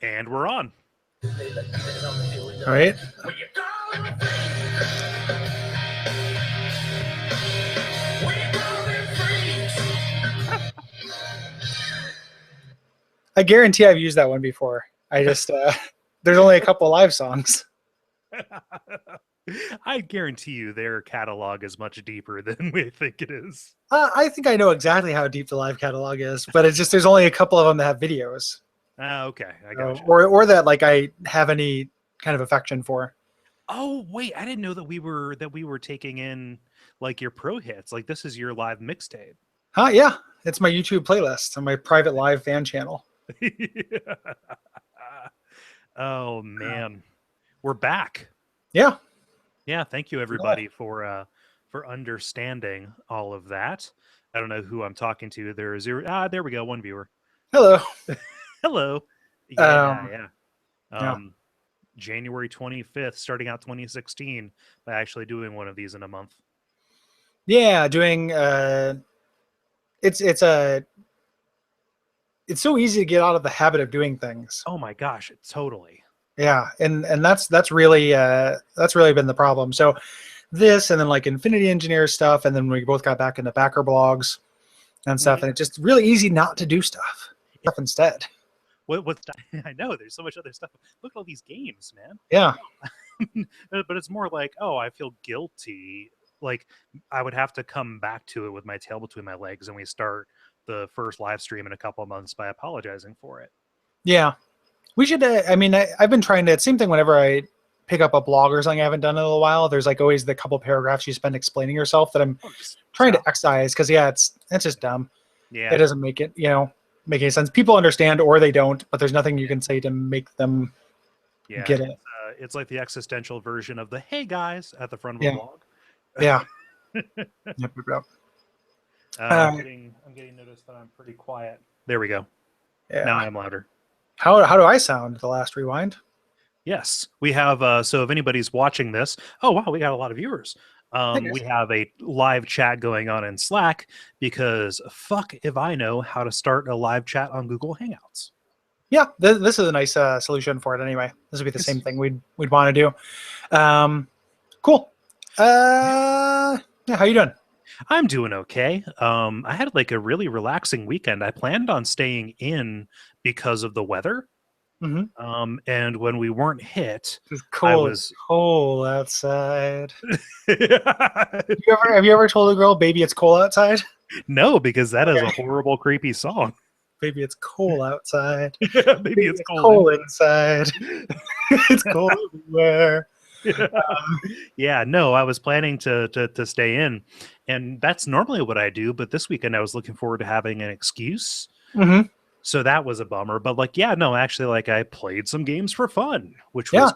And we're on. All right. I guarantee I've used that one before. I just there's only a couple live songs. I guarantee you their catalog is much deeper than we think it is. I think I know exactly how deep the live catalog is, but it's just there's only a couple of them that have videos. Okay, I gotcha. Or that like I have any kind of affection for. Oh wait, I didn't know that we were taking in like your pro hits. Like this is your live mixtape. Yeah, it's my YouTube playlist on my private live fan channel. Oh man, we're back. Yeah. Yeah, thank you everybody for understanding all of that. I don't know who I'm talking to. There we go, one viewer. Hello. Hello. Yeah. January 25th, starting out 2016 by actually doing one of these in a month. Yeah, doing it's so easy to get out of the habit of doing things. Oh my gosh, totally. Yeah, and that's really been the problem. So this and then like Infinity Engineer stuff, and then we both got back into backer blogs and stuff, and it's just really easy not to do stuff instead. What's I know there's so much other stuff. Look at all these games, man. Yeah. But it's more like, oh, I feel guilty. Like I would have to come back to it with my tail between my legs, and we start the first live stream in a couple of months by apologizing for it. Yeah. We should, I've been trying to, same thing whenever I pick up a blog or something I haven't done in a little while, there's like always the couple paragraphs you spend explaining yourself that I'm trying to excise because it's just dumb. Yeah. It doesn't make it, make any sense. People understand or they don't, but there's nothing you can say to make them get it. It's like the existential version of the "Hey guys" at the front of a blog. Yeah. I'm getting noticed that I'm pretty quiet. There we go. Yeah. Now I'm louder. How do I sound the last rewind? Yes, we have. So if anybody's watching this, oh wow, we got a lot of viewers. We have a live chat going on in Slack because fuck if I know how to start a live chat on Google Hangouts. Yeah, this is a nice solution for it anyway. This would be the same thing we'd want to do. Cool. Yeah, how you doing? I'm doing okay. I had like a really relaxing weekend. I planned on staying in because of the weather. Mm-hmm. And when we weren't hit, it's cold outside. Have you ever told a girl, "Baby, it's cold outside"? No, because that is a horrible, creepy song. Baby, it's cold outside. Baby, it's cold inside. It's cold everywhere. Yeah, no, I was planning to stay in, and that's normally what I do. But this weekend, I was looking forward to having an excuse. Mm-hmm. So that was a bummer. But like, yeah, no, actually, like I played some games for fun, which was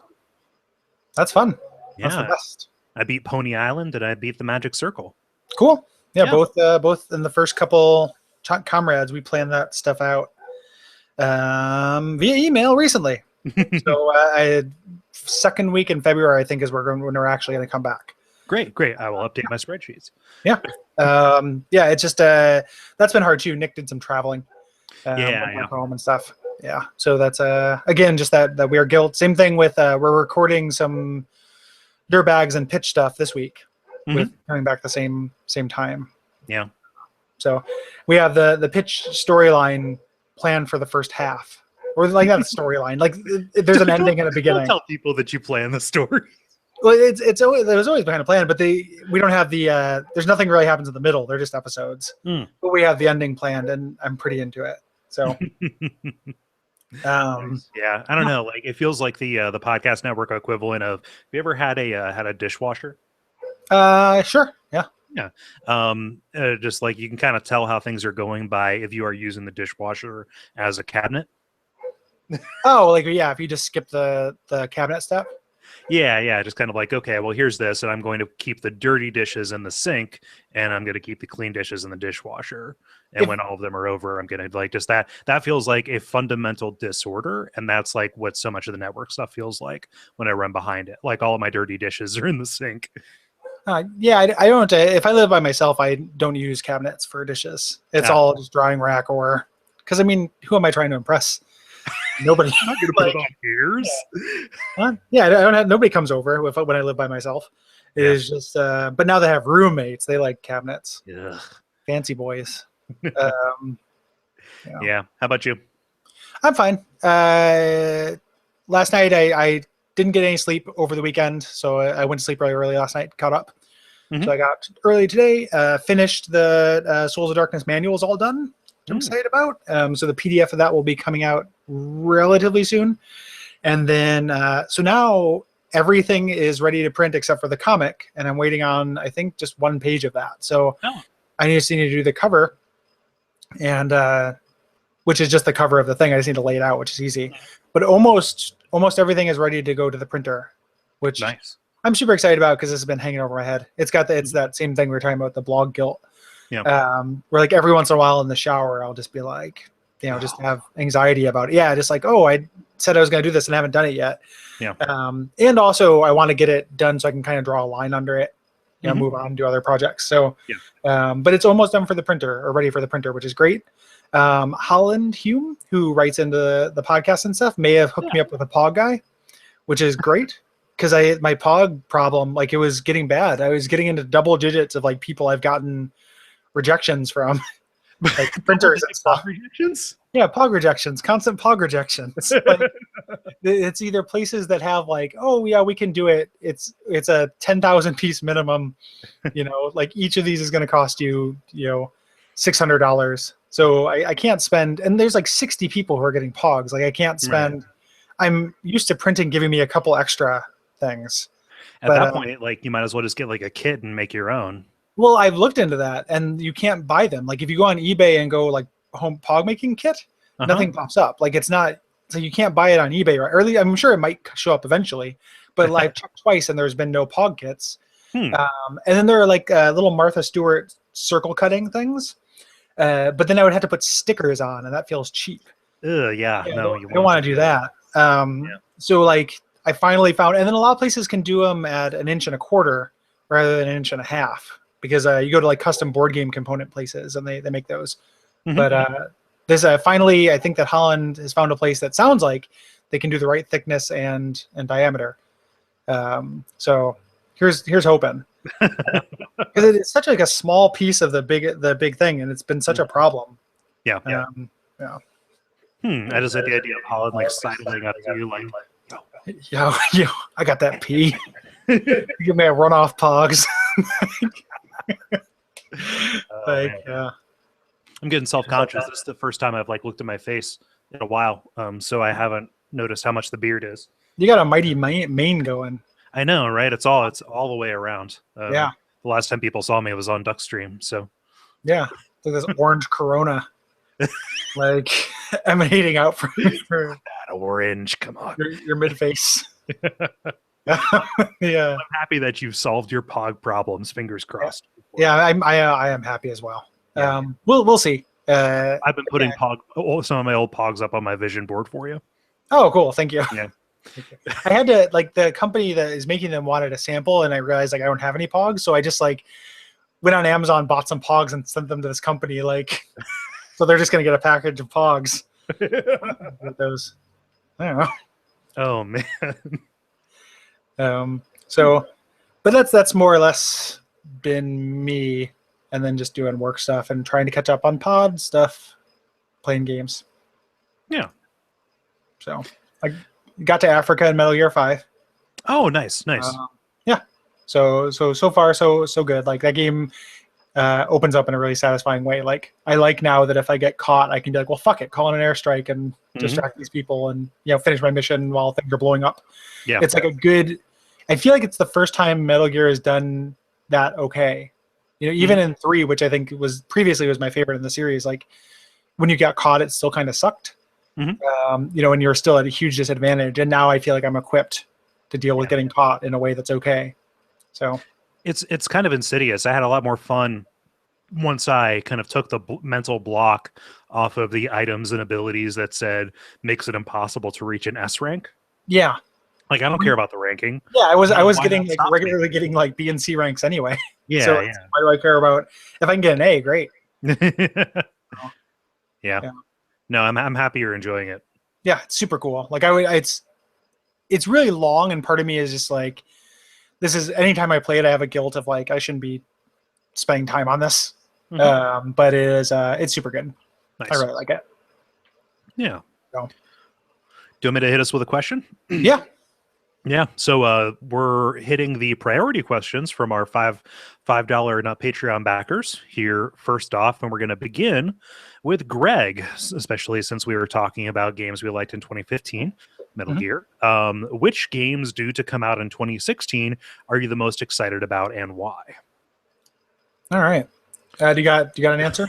that's fun. Yeah, that's the best. I beat Pony Island and I beat the Magic Circle. Cool. Yeah. Both in the first couple comrades, we planned that stuff out via email recently. So second week in February, I think, is when we're actually going to come back. Great. I will update my spreadsheets. Yeah. It's just that's been hard too. Nick did some traveling. Home and stuff. Yeah. So that's again just that weird guilt. Same thing with we're recording some dirtbags and pitch stuff this week with coming back the same time. Yeah. So we have the pitch storyline planned for the first half. Or like not the storyline. Like there's an ending and a beginning. Don't tell people that you plan the story. Well, it was always kind of planned, but we don't have the there's nothing really happens in the middle. They're just episodes. But we have the ending planned, and I'm pretty into it. So yeah, I don't know. Like it feels like the podcast network equivalent of. Have you ever had a dishwasher? Sure. Yeah. Yeah. Just like you can kind of tell how things are going by if you are using the dishwasher as a cabinet. Oh, like yeah, if you just skip the cabinet step. Yeah, just kind of like, okay, well, here's this, and I'm going to keep the dirty dishes in the sink, and I'm going to keep the clean dishes in the dishwasher. And when all of them are over, I'm going to like just that feels like a fundamental disorder, and that's like what so much of the network stuff feels like when I run behind it. Like all of my dirty dishes are in the sink. Yeah, I don't. If I live by myself, I don't use cabinets for dishes. It's all just drying rack or because I mean, who am I trying to impress? nobody. I'm not gonna put it on yours. Yeah, I don't have, nobody comes over when I live by myself. It is just, but now they have roommates. They like cabinets. Ugh. Fancy boys. Yeah. How about you? I'm fine. Last night I didn't get any sleep over the weekend, so I went to sleep really early last night, caught up. So I got early today, finished the Souls of Darkness manuals all done, which I'm excited about. So the PDF of that will be coming out relatively soon. And then, so now everything is ready to print except for the comic, and I'm waiting on, I think, just one page of that. So I just need to do the cover, and which is just the cover of the thing. I just need to lay it out, which is easy. But almost everything is ready to go to the printer, which I'm super excited about because this has been hanging over my head. It's got it's that same thing we were talking about, the blog guilt. Where like every once in a while in the shower, I'll just be like, just have anxiety about it. Yeah, just like, oh, I said I was going to do this and I haven't done it yet. And also I want to get it done so I can kind of draw a line under it, move on and do other projects. So, but it's almost done for the printer, or ready for the printer, which is great. Holland Hume, who writes into the podcast and stuff, may have hooked me up with a Pog guy, which is great. Because my Pog problem, like, it was getting bad. I was getting into double digits of like people I've gotten rejections from, like printers and stuff. Rejections? Yeah, Pog rejections, constant Pog rejections. Like, it's either places that have like, oh yeah, we can do it. It's a 10,000 piece minimum. Like each of these is going to cost you, $600. So I can't spend. And there's like 60 people who are getting Pogs. Like I can't spend. Right. I'm used to printing giving me a couple extra things. At that point, like, you might as well just get like a kit and make your own. Well, I've looked into that, and you can't buy them. Like if you go on eBay and go like home Pog making kit, nothing pops up. Like it's not, so you can't buy it on eBay, right? Early, I'm sure it might show up eventually, but I've checked twice and there's been no Pog kits. And then there are like little Martha Stewart circle cutting things, but then I would have to put stickers on, and that feels cheap. No, you don't want to do that. So like I finally found, and then a lot of places can do them at 1 1/4 inches rather than 1.5 inches, because you go to like custom board game component places and they make those. But this finally, I think that Holland has found a place that sounds like they can do the right thickness and diameter. So here's hoping, because it's such like a small piece of the big thing, and it's been such a problem. I just had the idea of Holland like sidling up to you like, yo, I got that pee. Give me a runoff Pogs. I'm getting self-conscious. This is the first time I've like looked at my face in a while, so I haven't noticed how much the beard is. You got a mighty mane going. I know, right? It's all the way around. The last time people saw me was on Duckstream, so like this orange corona like emanating out from that orange. Come on, your mid face. I'm happy that you've solved your Pog problems. Fingers crossed. I am happy as well. We'll see. I've been putting some of my old Pogs up on my vision board for you. Oh, cool! Thank you. Yeah. I had to, like, the company that is making them wanted a sample, and I realized like I don't have any Pogs, so I just like went on Amazon, bought some Pogs, and sent them to this company. Like, so they're just gonna get a package of Pogs. With those, I don't know. Oh man. So, but that's more or less been me, and then just doing work stuff and trying to catch up on pod stuff, playing games. Yeah. So I got to Africa in Metal Gear 5. Oh, nice. So far so good. Like that game opens up in a really satisfying way. Like I like now that if I get caught, I can be like, well, fuck it, call in an airstrike and distract these people and finish my mission while things are blowing up. Yeah, it's like a good. I feel like it's the first time Metal Gear has done that. Okay, even in 3, which I think was my favorite in the series. Like when you got caught, it still kind of sucked. And you're still at a huge disadvantage. And now I feel like I'm equipped to deal with getting caught in a way that's okay. So it's kind of insidious. I had a lot more fun once I kind of took the mental block off of the items and abilities that said makes it impossible to reach an S rank. Yeah. Like I don't care about the ranking. Yeah, I was getting like regularly getting like B and C ranks anyway. Yeah. So why do I care about if I can get an A? Great. Yeah. No, I'm happy you're enjoying it. Yeah, it's super cool. Like it's really long, and part of me is just like, this is anytime I play it, I have a guilt of like I shouldn't be spending time on this. But it is it's super good. Nice. I really like it. Yeah. So. Do you want me to hit us with a question? Yeah. Yeah. So we're hitting the priority questions from our $5 Patreon backers here first off, and we're going to begin with Greg, especially since we were talking about games we liked in 2015, Metal Gear. Which games due to come out in 2016 are you the most excited about, and why? All right. Do you got an answer?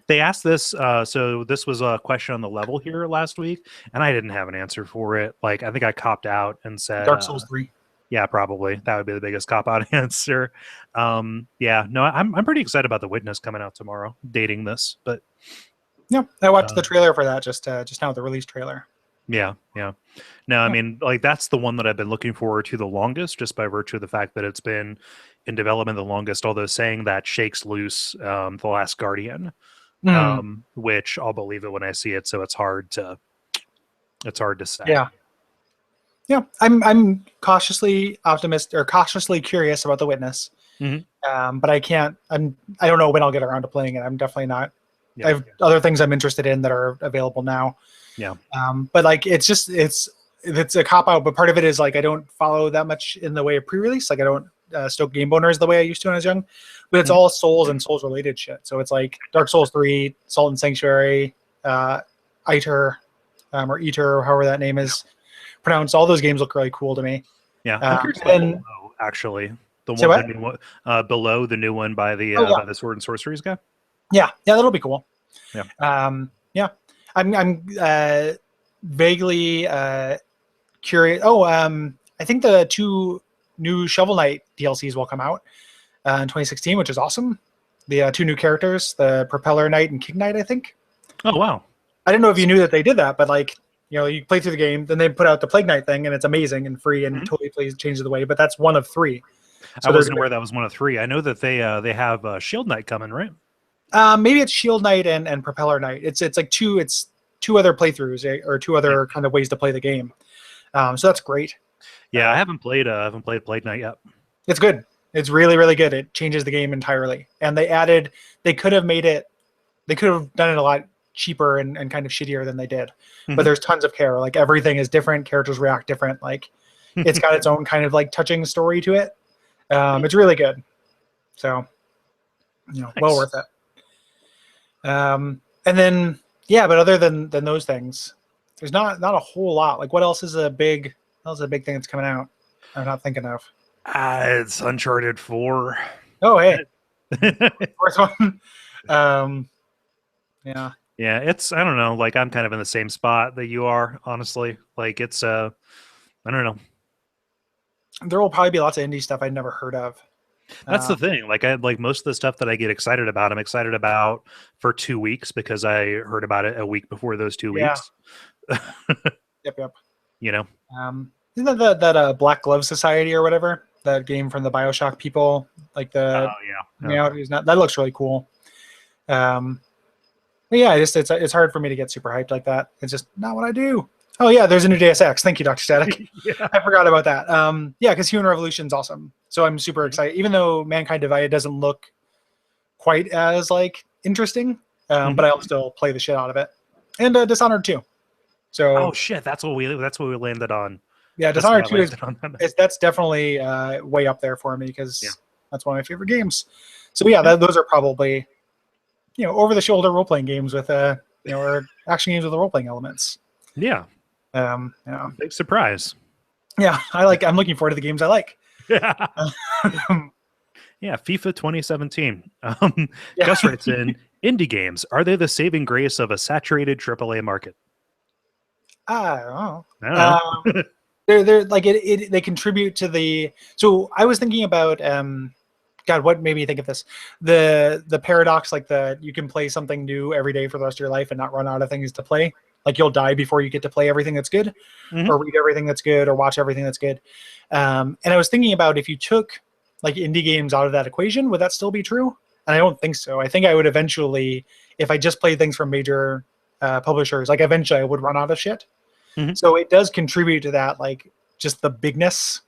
They asked this, so this was a question on the level here last week, and I didn't have an answer for it. Like, I think I copped out and said Dark Souls 3. Yeah, probably that would be the biggest cop out answer. Yeah, no, I'm pretty excited about The Witness coming out tomorrow. Dating this, but yeah, I watched the trailer for that just now, the release trailer. Yeah. No, I mean, like that's the one that I've been looking forward to the longest, just by virtue of the fact that it's been in development the longest. Although saying that shakes loose The Last Guardian, which I'll believe it when I see it. So it's hard to say. Yeah, I'm cautiously optimistic or cautiously curious about The Witness, but I don't know when I'll get around to playing it. I'm definitely not. I have other things I'm interested in that are available now. Yeah. But like it's a cop out, but part of it is like I don't follow that much in the way of pre-release. Like I don't stoke game boners the way I used to when I was young. But it's all Souls and Souls related shit. So it's like Dark Souls 3, Salt and Sanctuary, Iter, or Eater, or however that name is pronounced. All those games look really cool to me. Yeah. I'm curious about Below, actually. The new one Below, the new one by the by the Sword and Sorceries guy. Yeah, that'll be cool. Yeah. Yeah. I'm vaguely curious. I think the 2 new Shovel Knight DLCs will come out in 2016, which is awesome. The 2 new characters, the Propeller Knight and King Knight, I think. Oh, wow. I didn't know if you knew that they did that, but like, you play through the game, then they put out the Plague Knight thing, and it's amazing and free and totally changes the way, but that's one of 3. So I wasn't aware that was one of 3. I know that they have Shield Knight coming, right? Maybe it's Shield Knight and Propeller Knight. It's like 2 other playthroughs or 2 other kind of ways to play the game. So that's great. Yeah, I haven't played Plague Knight yet. It's good. It's really, really good. It changes the game entirely. And they could have done it a lot cheaper and kind of shittier than they did. But there's tons of care. Like everything is different. Characters react different. Like it's got its own kind of like touching story to it. It's really good. So, nice. Well worth it. And then, yeah, but other than those things, there's not a whole lot. Like what else is a big thing that's coming out I'm not thinking of? It's Uncharted 4. Oh, hey. First one. Yeah. Yeah, I don't know, like I'm kind of in the same spot that you are, honestly. Like it's I don't know. There will probably be lots of indie stuff I'd never heard of. That's the thing. Like most of the stuff that I get excited about, I'm excited about for 2 weeks because I heard about it a week before those 2 weeks. Yep. Isn't that Black Glove Society or whatever? That game from the BioShock people, like the that looks really cool. But yeah, it's hard for me to get super hyped like that. It's just not what I do. Oh yeah, there's a new Deus Ex. Thank you, Dr. Static. I forgot about that. Yeah, because Human Revolution's awesome. So I'm super excited. Even though Mankind Divided doesn't look quite as like interesting, but I'll still play the shit out of it. And Dishonored 2. So oh shit, that's what we landed on. Yeah, Dishonored 2 that's definitely way up there for me because that's one of my favorite games. So yeah, those are probably over the shoulder role playing games with or action games with the role playing elements. Yeah. Big surprise. Yeah, I'm looking forward to the games I like. Yeah. Yeah, FIFA 2017. Gus writes in, indie games, are they the saving grace of a saturated AAA market? I don't know. They're like they contribute to the. So I was thinking about God, what made me think of this? The paradox, like you can play something new every day for the rest of your life and not run out of things to play. Like you'll die before you get to play everything that's good, or read everything that's good, or watch everything that's good. And I was thinking about if you took like indie games out of that equation, would that still be true? And I don't think so. I think I would eventually, if I just played things from major publishers, like eventually I would run out of shit. Mhm. So it does contribute to that, like just the bigness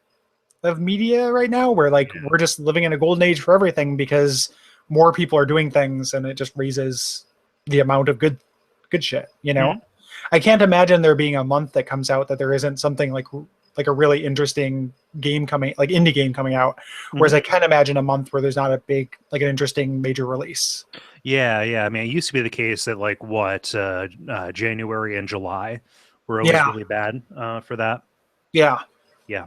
of media right now, where like Yeah. we're just living in a golden age for everything because more people are doing things, and it just raises the amount of good shit. Mhm. I can't imagine there being a month that comes out that there isn't something like a really interesting game coming, like indie game coming out. Whereas Mhm. I can't imagine a month where there's not a big, like an interesting major release. Yeah, yeah. I mean, it used to be the case that like January and July were always Yeah, really bad for that. yeah. Yeah.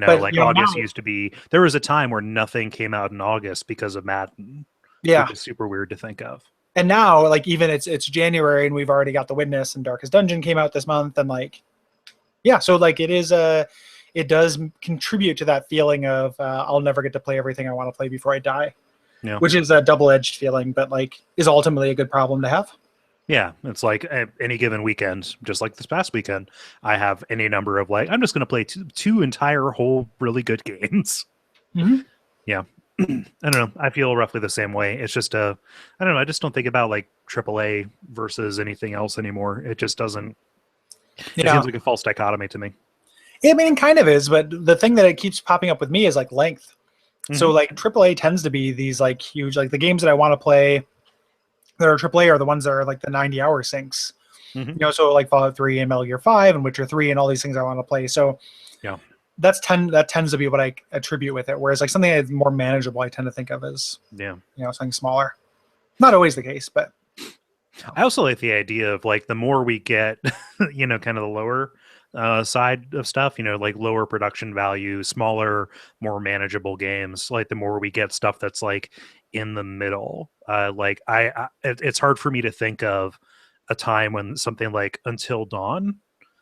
But Like August now, used to be. There was a time where nothing came out in August because of Madden, yeah. which is super weird to think of. And now, like even it's January and we've already got The Witness and Darkest Dungeon came out this month, and like yeah, so like it does contribute to that feeling of I'll never get to play everything I want to play before I die, Yeah. which is a double-edged feeling, but like is ultimately a good problem to have. Yeah, it's like any given weekend, just like this past weekend, I have any number of like I'm just going to play two entire whole really good games. Mm-hmm. Yeah. I don't know. I feel roughly the same way. It's just I don't know. I just don't think about like AAA versus anything else anymore. It just doesn't. It Yeah, seems like a false dichotomy to me. I mean, it kind of is, but the thing that it keeps popping up with me is like length. So Hmm. like AAA tends to be these like huge, like the games that I want to play that are AAA are the ones that are like the 90-hour sinks. Hmm. So like Fallout 3 and Metal Gear 5 and Witcher 3 and all these things I want to play. So Yeah. that tends to be what I attribute with it. Whereas like something that's more manageable, I tend to think of as Yeah. something smaller. Not always the case, but I also like the idea of like the more we get, kind of the lower side of stuff, like lower production value, smaller, more manageable games. Like the more we get stuff that's like in the middle. It's hard for me to think of a time when something like Until Dawn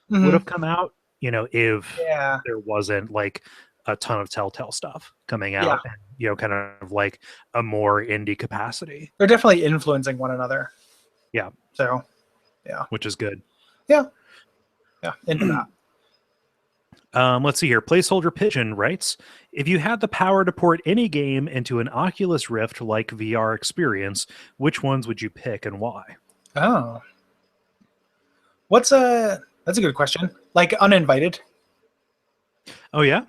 would mhm. have come out. If Yeah, there wasn't like a ton of Telltale stuff coming yeah, out, and kind of like a more indie capacity. they're definitely influencing one another. Yeah, So yeah, which is good. yeah, yeah, into that. Let's see here. Placeholder Pigeon writes, if you had the power to port any game into an Oculus Rift like VR experience, which ones would you pick and why? Oh, that's a good question. Like uninvited. Oh yeah,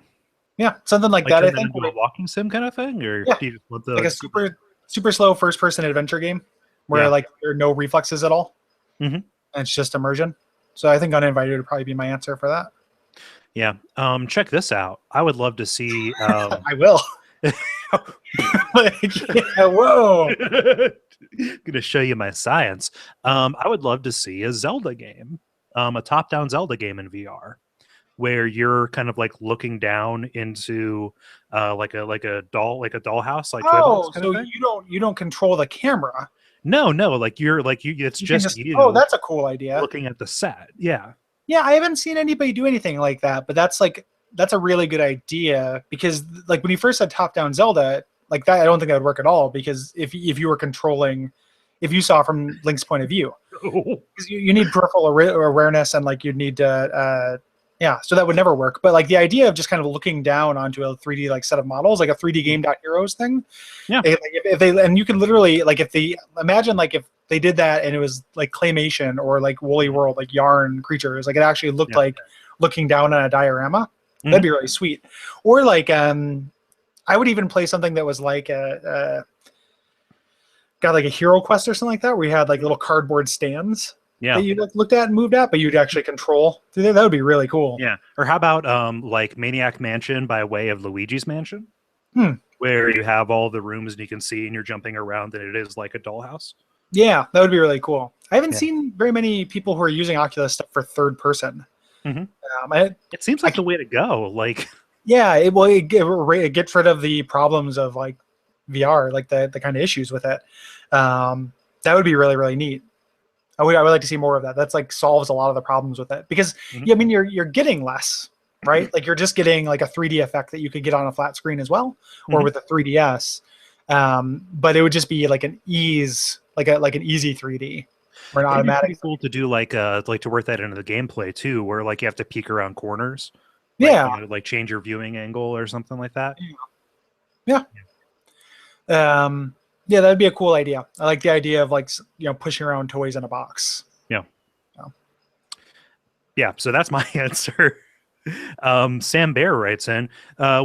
Yeah, something like like that. I turn that think. into a walking sim kind of thing, or Yeah, do you just want like a the? super slow first person adventure game where Yeah. like there are no reflexes at all, Hmm. and it's just immersion. So I think uninvited would probably be my answer for that. Yeah. Check this out. I would love to see. I will. Like, yeah, whoa. Gonna show you my science. I would love to see a Zelda game, a top-down Zelda game in VR, where you're kind of like looking down into like a dollhouse, like toy box Oh, kind of so thing. you don't control the camera. No, like you're like you. It's You can just just oh, you that's a cool idea. looking at the set. Yeah, Yeah, I haven't seen anybody do anything like that, but that's a really good idea because like when you first said top down Zelda, like that I don't think that would work at all because if you were controlling if you saw from Link's point of view, because you need peripheral awareness and like you'd need to yeah, so that would never work. But like the idea of just kind of looking down onto a 3D like set of models, like a 3D game heroes thing, yeah, if they and you can literally like if they imagine like if they did that and it was like claymation or like woolly world like yarn creatures, like it actually looked yeah. like looking down on a diorama, that'd Hmm. be really sweet. Or like I would even play something that was like got like a hero quest or something like that where you had like little cardboard stands that Yeah, you like, looked at and moved at, but you'd actually control through there. That would be really cool. yeah. Or how about like Maniac Mansion by way of Luigi's Mansion, Hmm. where you have all the rooms and you can see and you're jumping around and it is like a dollhouse. Yeah, that would be really cool. I haven't Yeah. seen very many people who are using Oculus stuff for third person. Hmm. Um, I, It seems I like the way to go. Like, yeah, it gets rid of the problems of like VR, like the kind of issues with it. That would be really really neat. I would like to see more of that. That's like solves a lot of the problems with it because mhm. yeah, I mean you're getting less, right? Like you're just getting like a 3D effect that you could get on a flat screen as well, or Mhm. with a 3DS. But it would just be like an an easy 3D or an It'd be automatic. pretty cool to do like to work that into the gameplay too, where like you have to peek around corners, like Yeah, like change your viewing angle or something like that. yeah. Yeah, that'd be a cool idea. I like the idea of like pushing around toys in a box. Yeah. So, Yeah, so that's my answer. Sam Bear writes in,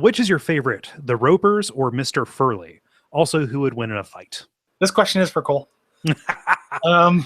which is your favorite, the Ropers or Mr. Furley? Also, who would win in a fight? This question is for Kole. Um,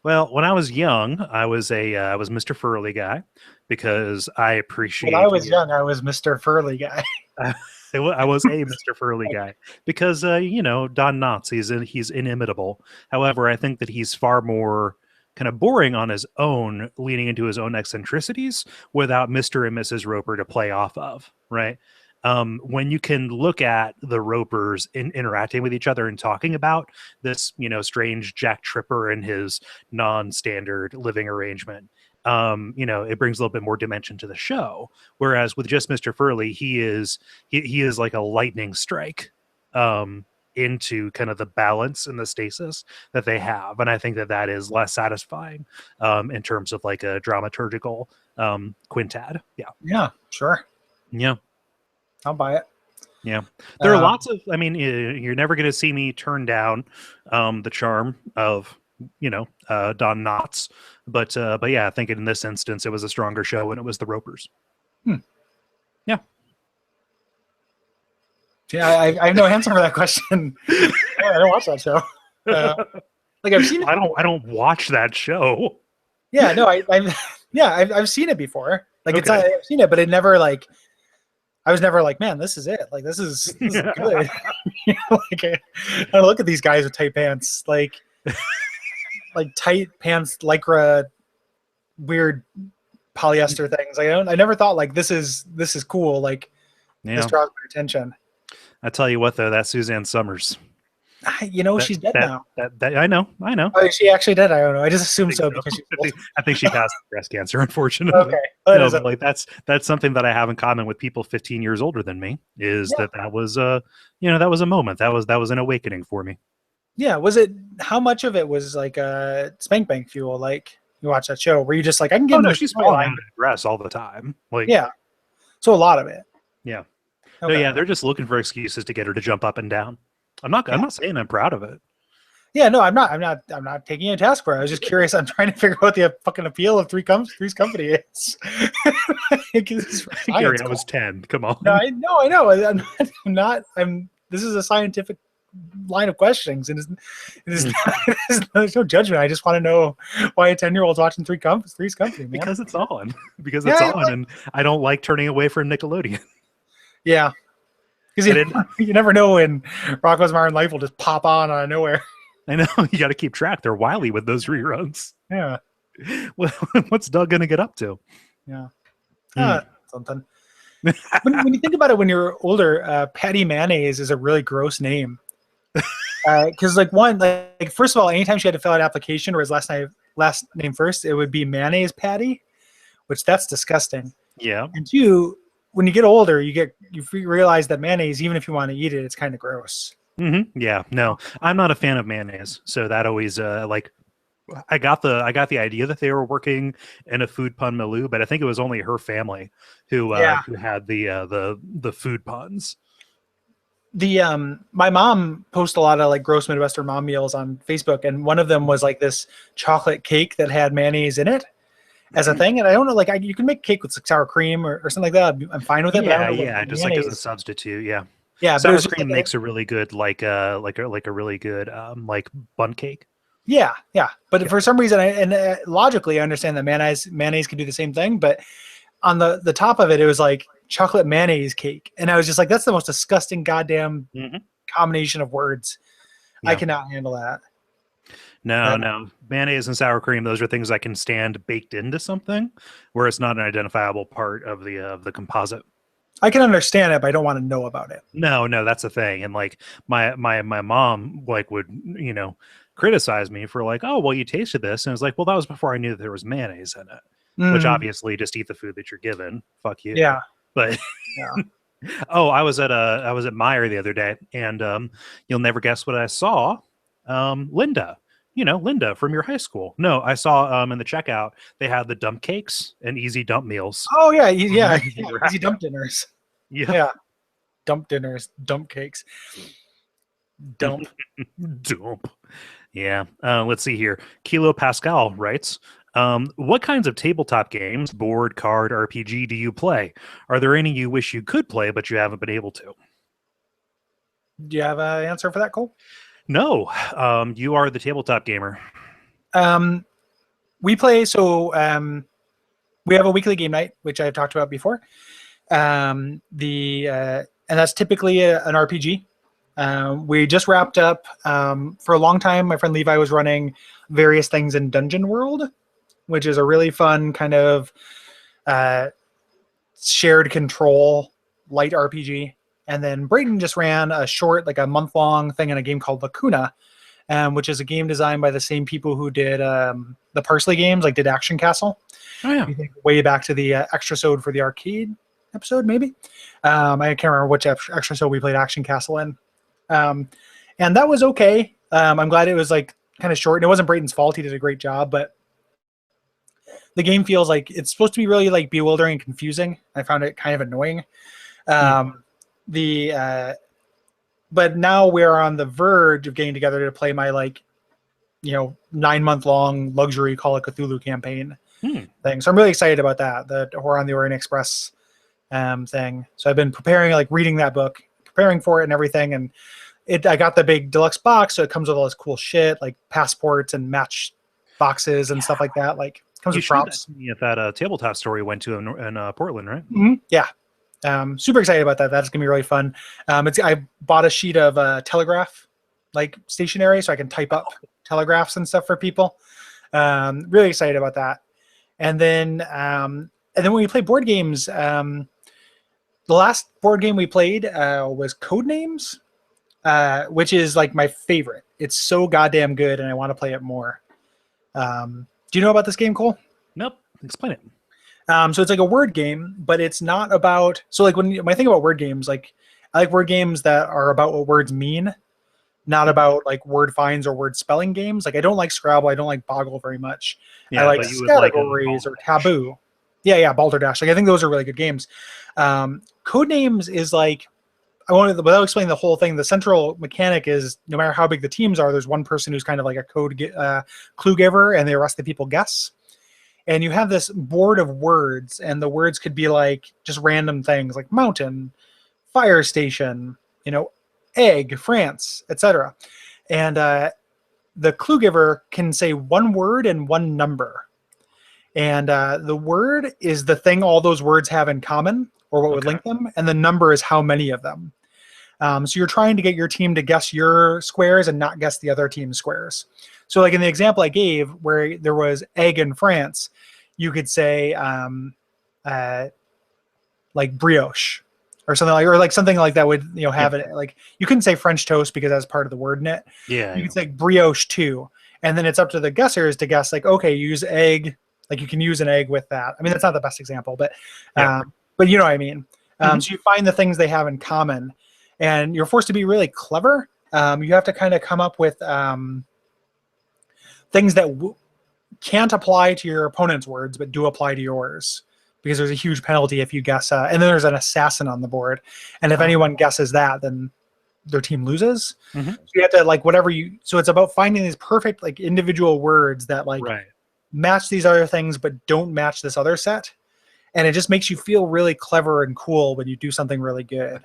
Well, when I was young, I was Mr. Furley guy because I when I appreciate was young, I was Mr. Furley guy. I was a Mr. Furley guy because Don Knotts, he's inimitable. However, I think that he's far more kind of boring on his own, leaning into his own eccentricities without Mr. and Mrs. Roper to play off of, right? When you can look at the Ropers interacting with each other and talking about this, strange Jack Tripper and his non-standard living arrangement, it brings a little bit more dimension to the show. Whereas with just Mr. Furley, he is like a lightning strike into kind of the balance and the stasis that they have, and I think that that is less satisfying in terms of like a dramaturgical quintad. Yeah, sure. Yeah. I'll buy it. Yeah, there are lots of. I mean, you're never going to see me turn down the charm of Don Knotts, but yeah, I think in this instance it was a stronger show when it was the Ropers. Yeah, yeah. I have no answer for that question. I don't watch that show. Like I've seen it. I don't watch that show. Yeah, no, I've seen it before. Like Okay. I've seen it, but it never like. I was never like, man, this is it. Like, this is good. Like, I look at these guys with tight pants, like tight pants, lycra, weird polyester things. I never thought like this is cool. Like, this draws my attention. I tell you what, though, that's Suzanne Summers. She's dead now. That I know. Oh, she actually did. I don't know. I just assumed so because I think she passed breast cancer, unfortunately. Okay, no, like that's something that I have in common with people 15 years older than me. Is that was that was a moment. That was an awakening for me. Yeah. Was it? How much of it was like spank bank fuel? Like you watch that show, were you just like, I can get? Oh no, she's falling out of dress all the time. Like so a lot of it. Yeah. Okay. No, yeah, they're just looking for excuses to get her to jump up and down. I'm not saying I'm proud of it. Yeah, no, I'm not taking a task for it. I was just curious. I'm trying to figure out what the fucking appeal of Three's Company is. Gary, I was 10. Come on. No, I know. I'm not. This is a scientific line of questions, and there's no judgment. I just want to know why a 10-year-old's watching Three's Company. Man. Because it's on. Because it's on, and I don't like turning away from Nickelodeon. Yeah. Because you never know when Rocko's Modern Life will just pop on out of nowhere. I know. You got to keep track. They're wily with those reruns. Yeah. What's Doug going to get up to? Yeah. Something. when you think about it, when you're older, Patty Mayonnaise is a really gross name. Because first of all, anytime she had to fill out an application or his last name first, it would be Mayonnaise Patty, which that's disgusting. Yeah. And two, when you get older, you realize that mayonnaise, even if you want to eat it, it's kind of gross. Mm-hmm. Yeah, no, I'm not a fan of mayonnaise, so that always I got the idea that they were working in a food pun milieu, but I think it was only her family who had the food puns. My mom posts a lot of like gross Midwestern mom meals on Facebook, and one of them was like this chocolate cake that had mayonnaise in it as a thing, and I don't know, like you can make cake with sour cream or something like that. I'm fine with it. Yeah, just like as a substitute. Yeah, sour cream makes a really good like a really good like bun cake. Yeah, but for some reason, logically, I understand that mayonnaise can do the same thing, but on the top of it, it was like chocolate mayonnaise cake, and I was just like, that's the most disgusting goddamn combination of words. I cannot handle that. No. Mayonnaise and sour cream, those are things I can stand baked into something where it's not an identifiable part of the composite. I can understand it, but I don't want to know about it. No, that's the thing. And like my mom like would, criticize me for like, oh, well, you tasted this. And it's like, well, that was before I knew that there was mayonnaise in it, which obviously just eat the food that you're given. Fuck you. Yeah. But oh, I was at Meijer the other day, and you'll never guess what I saw. Linda. Linda from your high school. No, I saw in the checkout they had the dump cakes and easy dump meals. Oh yeah, easy dump dinners. Yeah, dump dinners, dump cakes, dump. Dump. Yeah. Let's see here. Kilo Pascal writes, What kinds of tabletop games, board, card, RPG, do you play? Are there any you wish you could play but you haven't been able to? Do you have an answer for that, Cole? No, you are the tabletop gamer. Um, we play, we have a weekly game night, which I've talked about before. And that's typically an RPG. We just wrapped up, for a long time, my friend Levi was running various things in Dungeon World, which is a really fun kind of shared control light RPG. And then Brayton just ran a short, like a month-long thing in a game called Lacuna, which is a game designed by the same people who did the Parsley games, like did Action Castle. Oh yeah, You think way back to the extra sode for the arcade episode, maybe. I can't remember which extra sode we played Action Castle in. And that was okay. I'm glad it was like kind of short. And it wasn't Brayton's fault. He did a great job, but the game feels like it's supposed to be really like bewildering and confusing. I found it kind of annoying. But now we're on the verge of getting together to play my 9-month-long luxury Call of Cthulhu campaign thing. So I'm really excited about that, the Horror on the Orient Express thing. So I've been preparing, like reading that book, preparing for it and everything. And I got the big deluxe box, so it comes with all this cool shit, like passports and match boxes and stuff like that. Like comes with props. If that tabletop store we went to in Portland, right? Mm-hmm. Yeah. Super excited about that. That's gonna be really fun. I bought a sheet of telegraph, like stationery, so I can type up telegraphs and stuff for people. Really excited about that. And then when we play board games, the last board game we played was Codenames, which is like my favorite. It's so goddamn good, and I want to play it more. Do you know about this game, Cole? Nope. Explain it. So it's like a word game, but it's not about. So like when I think about word games, like I like word games that are about what words mean, not about like word finds or word spelling games. Like I don't like Scrabble, I don't like Boggle very much. Yeah, I like categories or Taboo. Yeah, Balderdash. Like I think those are really good games. Codenames is like, without explaining the whole thing, the central mechanic is no matter how big the teams are, there's one person who's kind of like a clue giver, and the rest of the people guess. And you have this board of words, and the words could be like just random things like mountain, fire station, egg, France, etc. And the clue giver can say one word and one number. And the word is the thing all those words have in common, or what would link them, and the number is how many of them. So you're trying to get your team to guess your squares and not guess the other team's squares. So like in the example I gave where there was egg in France, you could say like brioche or something like that would have it like you couldn't say French toast because that's part of the word in it. Yeah. You could say brioche too. And then it's up to the guessers to guess like, okay, use egg, like you can use an egg with that. I mean, that's not the best example, but you know what I mean. So you find the things they have in common. And you're forced to be really clever. You have to kind of come up with things that can't apply to your opponent's words, but do apply to yours. Because there's a huge penalty if you guess. And then there's an assassin on the board. And if anyone guesses that, then their team loses. So you have to so it's about finding these perfect like individual words that match these other things, but don't match this other set. And it just makes you feel really clever and cool when you do something really good.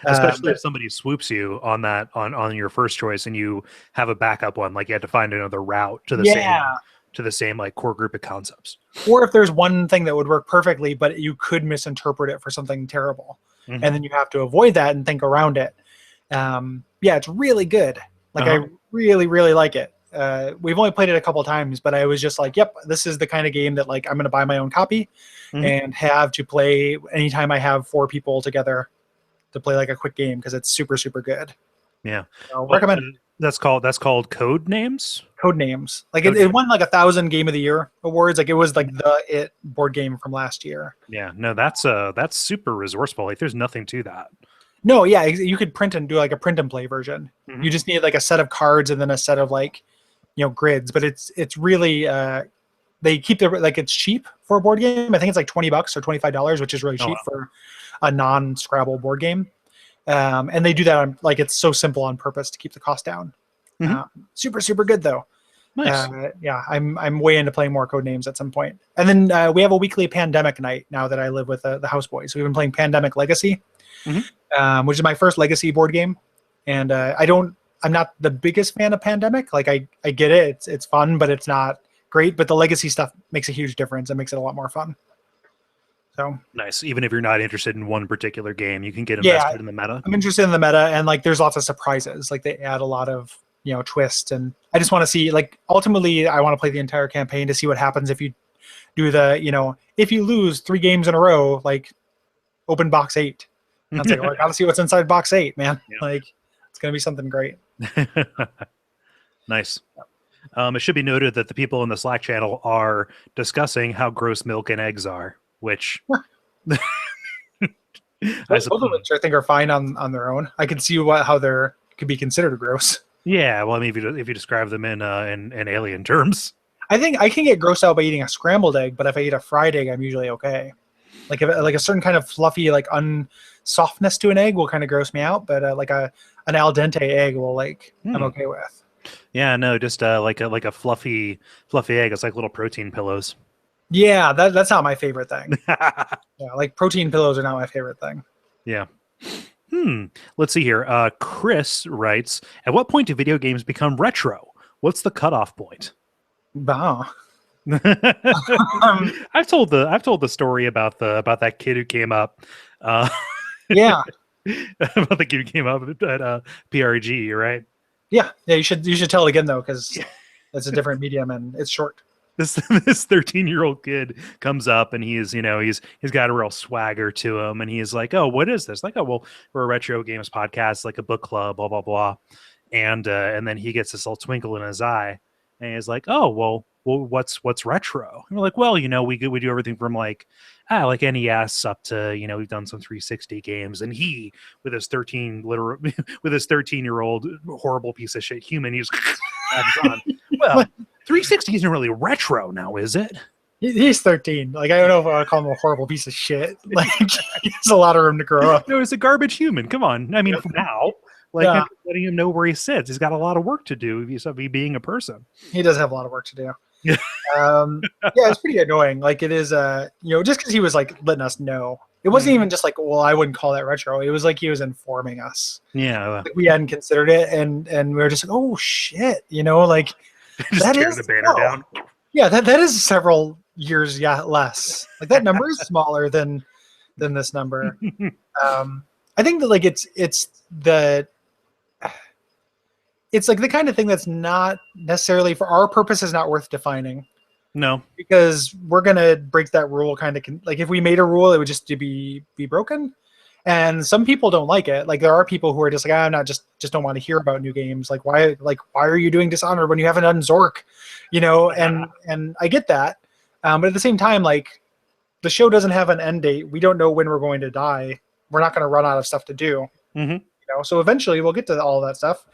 Especially if somebody swoops you on that on your first choice and you have a backup one, like you had to find another route to the same like core group of concepts. Or if there's one thing that would work perfectly, but you could misinterpret it for something terrible. And then you have to avoid that and think around it. It's really good. Like I really, really like it. We've only played it a couple times, but I was just like, yep, this is the kind of game that like I'm going to buy my own copy and have to play anytime I have 4 people together to play like a quick game because it's super, super good. Yeah. So recommend. That's called Codenames. Codenames. Like it won like 1,000 Game of the Year awards. Like it was like the board game from last year. Yeah. No, that's super resourceful. Like there's nothing to that. No, yeah, you could print and do like a print and play version. You just need like a set of cards and then a set of like grids, but it's really they keep it's cheap for a board game. I think it's like $20 or $25, which is really cheap for a non-Scrabble board game. And they do that on it's so simple on purpose to keep the cost down. Super, super good though. Nice. Yeah, I'm way into playing more code names at some point. And then we have a weekly Pandemic night now that I live with the houseboys. We've been playing Pandemic Legacy, which is my first Legacy board game. And I'm not the biggest fan of Pandemic. Like I get it, it's fun, but it's not great. But the Legacy stuff makes a huge difference. It makes it a lot more fun. So nice. Even if you're not interested in one particular game, you can get yeah, invested in the meta. I'm interested in the meta, and like there's lots of surprises. Like they add a lot of twists, and I just want to see, like, ultimately I want to play the entire campaign to see what happens if you do if you lose 3 games in a row, like open box 8. And it's like, well, I gotta see what's inside box 8, man. Yeah. Like it's gonna be something great. Nice. It should be noted that the people in the Slack channel are discussing how gross milk and eggs are, which both of which I think are fine on their own. I can see how they're could be considered gross. Yeah, well, I mean, if you describe them in alien terms, I think I can get grossed out by eating a scrambled egg, but if I eat a fried egg, I'm usually okay. Like a certain kind of fluffy, like softness to an egg will kind of gross me out, but like an al dente egg will I'm okay with. Yeah, no, just like a fluffy egg. It's like little protein pillows. Yeah, that's not my favorite thing. Yeah, like protein pillows are not my favorite thing. Yeah. Let's see here. Chris writes, at what point do video games become retro? What's the cutoff point? Wow. I've told the story about that kid who came up. Yeah. About the kid who came up at PRG, right? Yeah. You should tell it again though, because it's a different medium and it's short. This 13-year-old kid comes up and he's got a real swagger to him, and he's like, "Oh, what is this?" Like, "Oh, well, we're a retro games podcast, like a book club, blah blah blah," and then he gets this little twinkle in his eye, and he's like, "Oh, well, what's retro?" And we're like, "Well, we do everything from like NES up to we've done some 360 games," and he with his 13-year-old horrible piece of shit human, he's on. Well, 360 isn't really retro now, is it? He's 13. Like, I don't know if I want to call him a horrible piece of shit. Like, he has a lot of room to grow up. No, he's a garbage human. Come on. I mean, for now, I'm letting him know where he sits. He's got a lot of work to do of being a person. He does have a lot of work to do. Yeah, it's pretty annoying. Like, it is, just because he was like letting us know. It wasn't even just like, well, I wouldn't call that retro. It was like he was informing us. Yeah. Like, we hadn't considered it, and we were just like, oh shit, like just that tear is the banner down. Yeah, that is several years less. Like that number is smaller than this number. I think that like it's like the kind of thing that's not necessarily for our purposes not worth defining. No, because we're gonna break that rule. Kind of like if we made a rule, it would just be broken. And some people don't like it. Like there are people who are just like, I'm not just don't want to hear about new games. Like why are you doing Dishonored when you haven't done Zork? And I get that. But at the same time, like the show doesn't have an end date. We don't know when we're going to die. We're not going to run out of stuff to do. So eventually we'll get to all that stuff.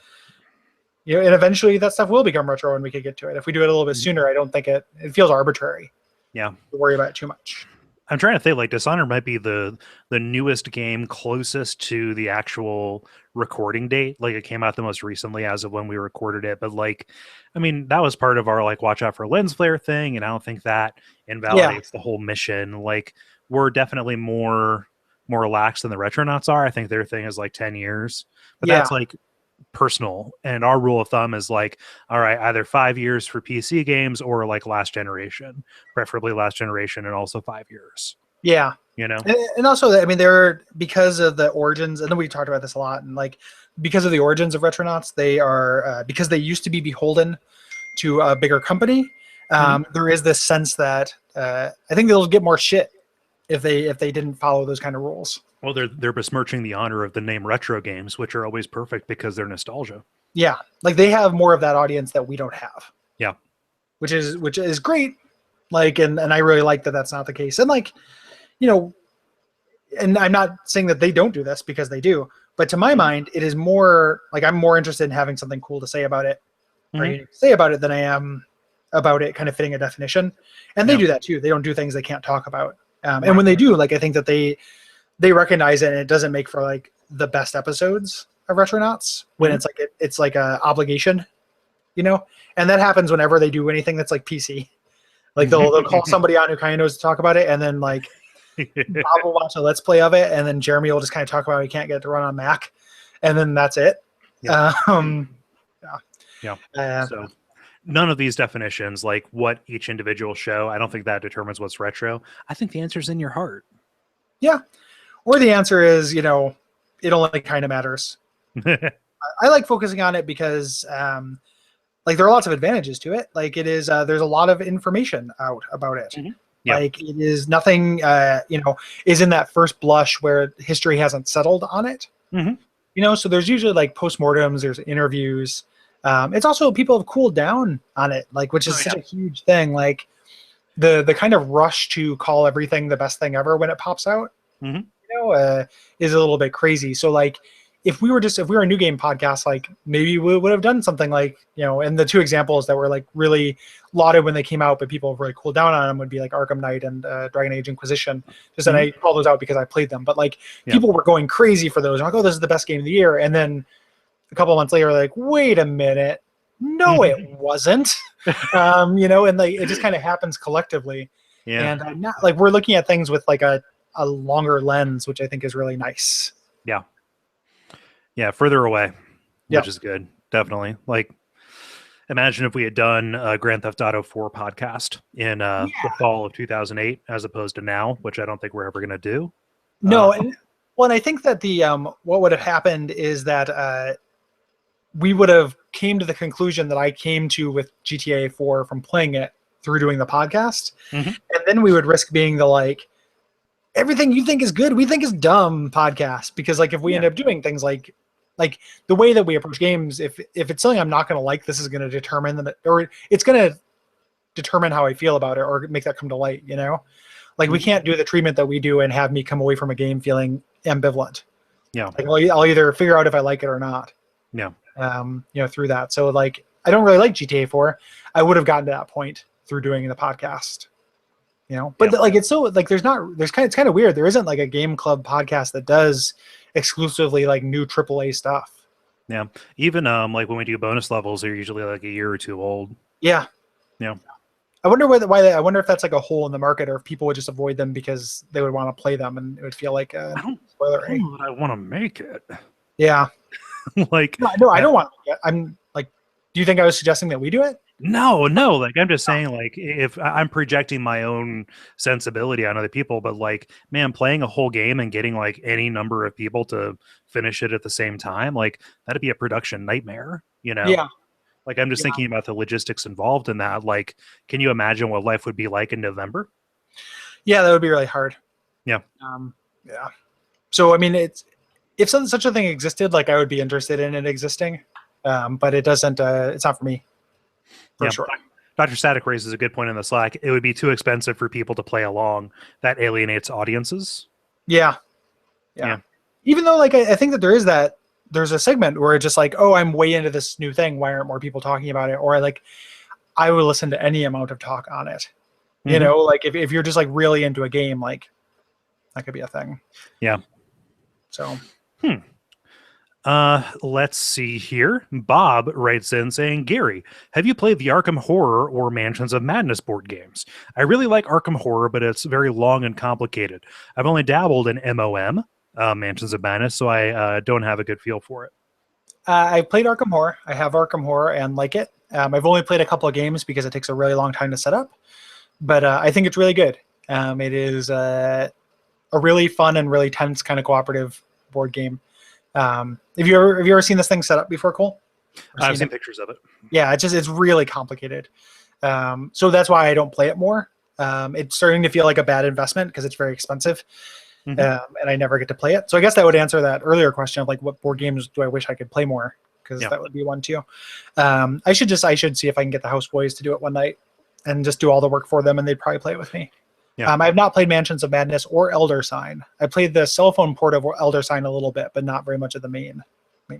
And eventually that stuff will become retro and we could get to it. If we do it a little bit sooner, I don't think it feels arbitrary. Yeah. To worry about it too much. I'm trying to think, like Dishonored might be the newest game closest to the actual recording date. Like it came out the most recently as of when we recorded it. But like, I mean, that was part of our like watch out for lens flare thing. And I don't think that invalidates the whole mission. Like we're definitely more relaxed than the Retronauts are. I think their thing is like 10 years, but that's like personal. And our rule of thumb is like, all right, either 5 years for PC games or like last generation, preferably last generation, and also 5 years. Yeah. And also, I mean, they're because of the origins, and then we talked about this a lot, and like because of the origins of Retronauts, they are because they used to be beholden to a bigger company. There is this sense that I think they'll get more shit if they didn't follow those kind of rules. Well, they're besmirching the honor of the name retro games, which are always perfect because they're nostalgia. Yeah, like they have more of that audience that we don't have. Yeah, which is great. Like, and I really like that that's not the case. And like, and I'm not saying that they don't do this because they do, but to my mind, it is more like I'm more interested in having something cool to say about it, or say about it than I am about it kind of fitting a definition. And they do that too. They don't do things they can't talk about. And when they do, like I think that they recognize it, and it doesn't make for like the best episodes of Retronauts when it's like a obligation. and that happens whenever they do anything that's like PC. Like they'll call somebody on who kind of knows to talk about it, and then like Bob will watch a Let's Play of it, and then Jeremy will just kind of talk about how he can't get it to run on Mac, and then that's it. Yeah. So none of these definitions, like what each individual show, I don't think that determines what's retro. I think the answer's in your heart. Yeah. Or the answer is, it only kind of matters. I like focusing on it because, like, there are lots of advantages to it. Like, it is, there's a lot of information out about it. Mm-hmm. Yeah. Like, it is nothing, is in that first blush where history hasn't settled on it. Mm-hmm. So there's usually like postmortems, there's interviews. It's also people have cooled down on it, like, which is such a huge thing. Like the kind of rush to call everything the best thing ever when it pops out, is a little bit crazy. So like, if we were a new game podcast, like maybe we would have done something like, and the two examples that were like really lauded when they came out, but people have really cooled down on them would be like Arkham Knight and Dragon Age Inquisition. Just and I call those out because I played them, but like people were going crazy for those. I'm like, oh, this is the best game of the year. And then a couple of months later, like, wait a minute. No, it wasn't. And like, it just kind of happens collectively. Yeah. And I'm not like, we're looking at things with like a longer lens, which I think is really nice. Yeah. Yeah. Further away, which is good. Definitely. Like, imagine if we had done a Grand Theft Auto 4 podcast in the fall of 2008, as opposed to now, which I don't think we're ever going to do. No. And I think that what would have happened is that, we would have came to the conclusion that I came to with GTA 4 from playing it through doing the podcast. And then we would risk being the like, everything you think is good, we think is dumb podcast. Because like, if we end up doing things like the way that we approach games, if it's something I'm not going to like, this is going to determine that, or it's going to determine how I feel about it or make that come to light, Like we can't do the treatment that we do and have me come away from a game feeling ambivalent. Yeah. Like I'll either figure out if I like it or not. Yeah. Through that. So like, I don't really like GTA 4. I would have gotten to that point through doing the podcast, but like, it's so like, it's kind of weird. There isn't like a game club podcast that does exclusively like new AAA stuff. Yeah. Even like when we do bonus levels, they're usually like a year or two old. Yeah. Yeah. I wonder I wonder if that's like a hole in the market, or if people would just avoid them because they would want to play them and it would feel like I don't know that I want to make it. Yeah. Like, no, I don't want to. I'm like, do you think I was suggesting that we do it? No. Like, I'm just saying, like, if I'm projecting my own sensibility on other people, but like, man, playing a whole game and getting like any number of people to finish it at the same time, like, that'd be a production nightmare, Yeah. Like, I'm just thinking about the logistics involved in that. Like, can you imagine what life would be like in November? Yeah, that would be really hard. Yeah. Yeah. So, I mean, if such a thing existed, like I would be interested in it existing, but it doesn't. It's not for me. For sure. Dr. Static raises a good point in the Slack. It would be too expensive for people to play along. That alienates audiences. Yeah. Even though, like, I think that there's a segment where it's just like, oh, I'm way into this new thing. Why aren't more people talking about it? Or like, I would listen to any amount of talk on it. Like if you're just like really into a game, like that could be a thing. Yeah. So. Let's see here. Bob writes in saying, Gary, have you played the Arkham Horror or Mansions of Madness board games? I really like Arkham Horror, but it's very long and complicated. I've only dabbled in MOM, Mansions of Madness, so I don't have a good feel for it. I played Arkham Horror. I have Arkham Horror and like it. I've only played a couple of games because it takes a really long time to set up, but I think it's really good. It is a really fun and really tense kind of cooperative board game. Have you ever seen this thing set up before, Cole? I've seen pictures of it. Yeah, it's really complicated. So that's why I don't play it more. It's starting to feel like a bad investment because it's very expensive, and I never get to play it. So I guess that would answer that earlier question of like, what board games do I wish I could play more? Because that would be one too. I should see if I can get the houseboys to do it one night and just do all the work for them, and they'd probably play it with me. Yeah. I have not played Mansions of Madness or Elder Sign. I played the cell phone port of Elder Sign a little bit, but not very much of the main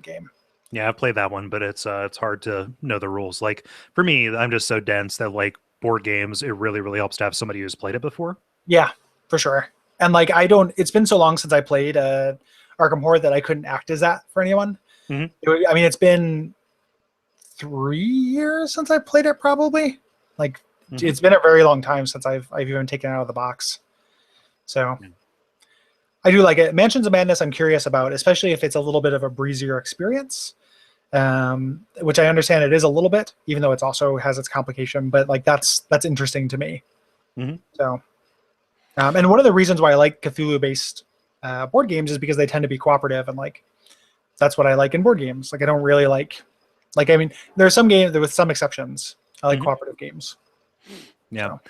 game. Yeah, I've played that one, but it's hard to know the rules. Like for me, I'm just so dense that like board games, it really, really helps to have somebody who's played it before. Yeah, for sure. And like it's been so long since I played Arkham Horror that I couldn't act as that for anyone. It's been 3 years since I played it, probably. Like, it's been a very long time since I've even taken it out of the box. So I do like it. Mansions of Madness I'm curious about, especially if it's a little bit of a breezier experience, which I understand it is a little bit, even though it's also has its complication. But like that's interesting to me. So, and one of the reasons why I like Cthulhu-based board games is because they tend to be cooperative, and like that's what I like in board games. Like I don't really like I mean, there are some games with some exceptions. I like cooperative games. Yeah. So.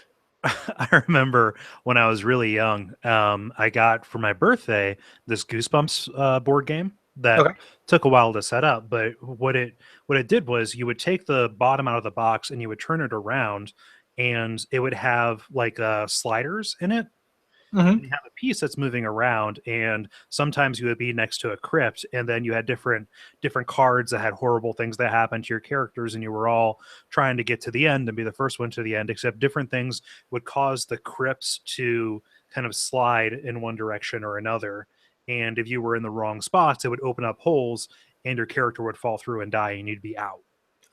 I remember when I was really young, I got for my birthday this Goosebumps board game that took a while to set up. But what it did was you would take the bottom out of the box and you would turn it around, and it would have like sliders in it. And you have a piece that's moving around, and sometimes you would be next to a crypt, and then you had different cards that had horrible things that happened to your characters, and you were all trying to get to the end and be the first one to the end, except different things would cause the crypts to kind of slide in one direction or another. And if you were in the wrong spots, it would open up holes and your character would fall through and die, and you'd be out.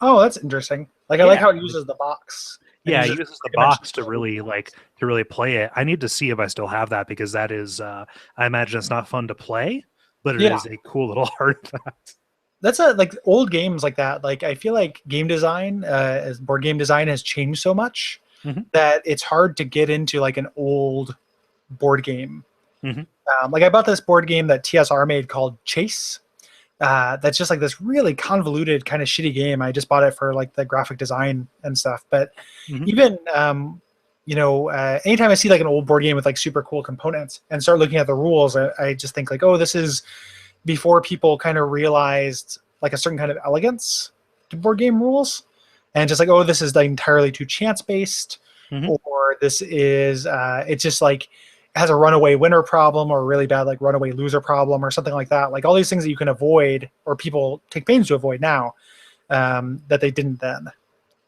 Oh, that's interesting. Like I like how it uses the box. Yeah, it uses the box to really play it. I need to see if I still have that, because that is I imagine it's not fun to play, but it is a cool little artifact. That's like old games like that. Like I feel like game design, as board game design has changed so much that it's hard to get into like an old board game. Like I bought this board game that TSR made called Chase. That's just like this really convoluted kind of shitty game. I just bought it for like the graphic design and stuff. But even, anytime I see like an old board game with like super cool components and start looking at the rules, I just think like, oh, this is before people kind of realized like a certain kind of elegance to board game rules. And just like, oh, this is like entirely too chance based, or this is, it's just like, has a runaway winner problem or a really bad like runaway loser problem or something like that. Like all these things that you can avoid or people take pains to avoid now that they didn't then.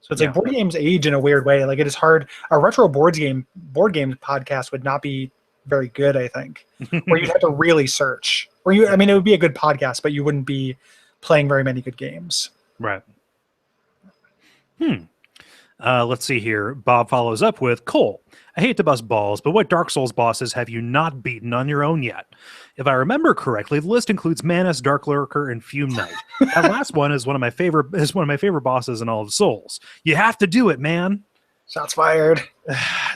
So it's like board games age in a weird way. Like it is hard. A retro board game podcast would not be very good, I think, where you'd have to really search. I mean, it would be a good podcast, but you wouldn't be playing very many good games. Right. Let's see here. Bob follows up with, Kole, I hate to bust balls, but what Dark Souls bosses have you not beaten on your own yet? If I remember correctly, the list includes Manus, Dark Lurker, and Fume Knight. That last one is one of my favorite bosses in all of Souls. You have to do it, man. Shots fired.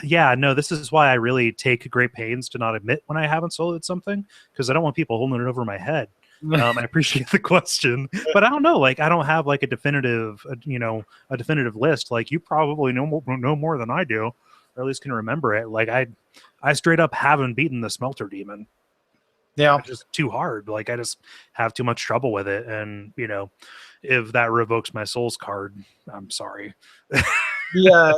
Yeah, no, this is why I really take great pains to not admit when I haven't soloed something, because I don't want people holding it over my head. I appreciate the question, but I don't know. Like, I don't have like a definitive list. Like, you probably know more than I do, or at least can remember it. Like, I straight up haven't beaten the Smelter Demon. Yeah, it's just too hard. Like, I just have too much trouble with it, and if that revokes my Souls card, I'm sorry. Yeah.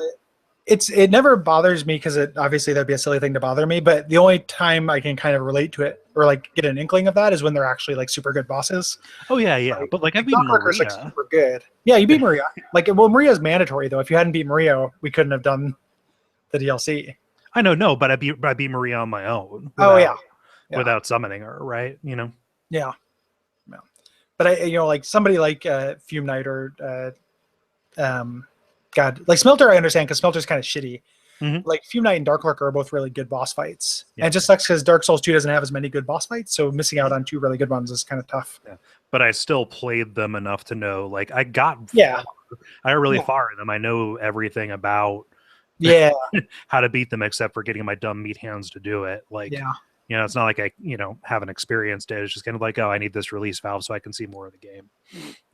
It never bothers me because obviously that'd be a silly thing to bother me. But the only time I can kind of relate to it or like get an inkling of that is when they're actually like super good bosses. Oh yeah, but like I beat Maria. Like super good. Yeah, you beat Maria. Like, well, Maria's mandatory though. If you hadn't beat Maria, we couldn't have done the DLC. I know, but I beat Maria on my own. Without summoning her, right? Yeah. But like somebody like Fume Knight or God, like Smelter, I understand because Smelter's kind of shitty. Like Fume Knight and Dark Lurker are both really good boss fights. And it just sucks because Dark Souls 2 doesn't have as many good boss fights, so missing out on two really good ones is kind of tough. Yeah. But I still played them enough to know, like, I got far in them. I know everything about how to beat them except for getting my dumb meat hands to do it. Like, it's not like I, haven't experienced it. It's just kind of like, oh, I need this release valve so I can see more of the game.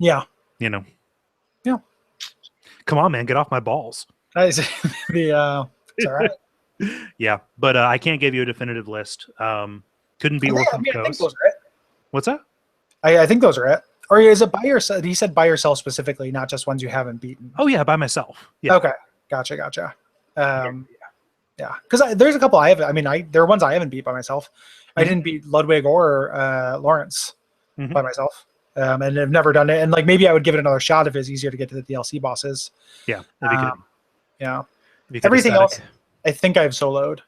Yeah. Yeah. Come on, man, get off my balls. It's all right. Yeah, but I can't give you a definitive list. Couldn't be Orphan Coast. I think those are it. What's that? I think those are it. Or is it by yourself? He said by yourself specifically, not just ones you haven't beaten. Oh yeah, by myself. Yeah. Okay, gotcha. Yeah, because there's a couple I haven't. I mean, there are ones I haven't beat by myself. I didn't beat Ludwig or Lawrence by myself. And I've never done it. And like maybe I would give it another shot if it's easier to get to the DLC bosses. Yeah, that'd be good. Yeah. Everything else, I think I've soloed.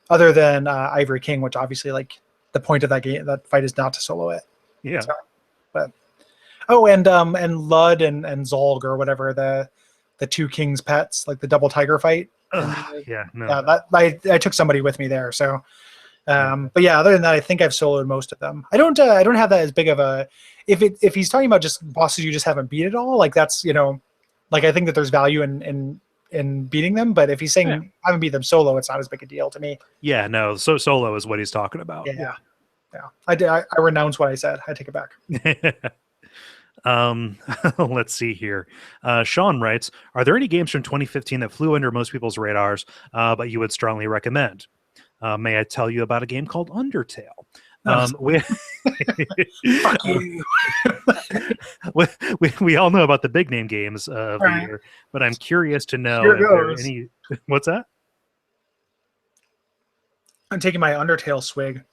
Other than Ivory King, which obviously like the point of that fight is not to solo it. Yeah. So, but Oh, and Lud and Zolg or whatever, the two kings pets, like the double tiger fight. Yeah, no. Yeah, that I took somebody with me there. So but yeah, other than that, I think I've soloed most of them. I don't have that as big of a, if he's talking about just bosses you just haven't beat at all, like that's, like I think that there's value in beating them, but if he's saying I haven't beat them solo, it's not as big a deal to me. Yeah, no. So solo is what he's talking about. Yeah. I renounce what I said. I take it back. Let's see here. Sean writes, are there any games from 2015 that flew under most people's radars, but you would strongly recommend? May I tell you about a game called Undertale? Fuck you. we all know about the big name games of the year, but I'm curious to know if there are any. What's that? I'm taking my Undertale swig.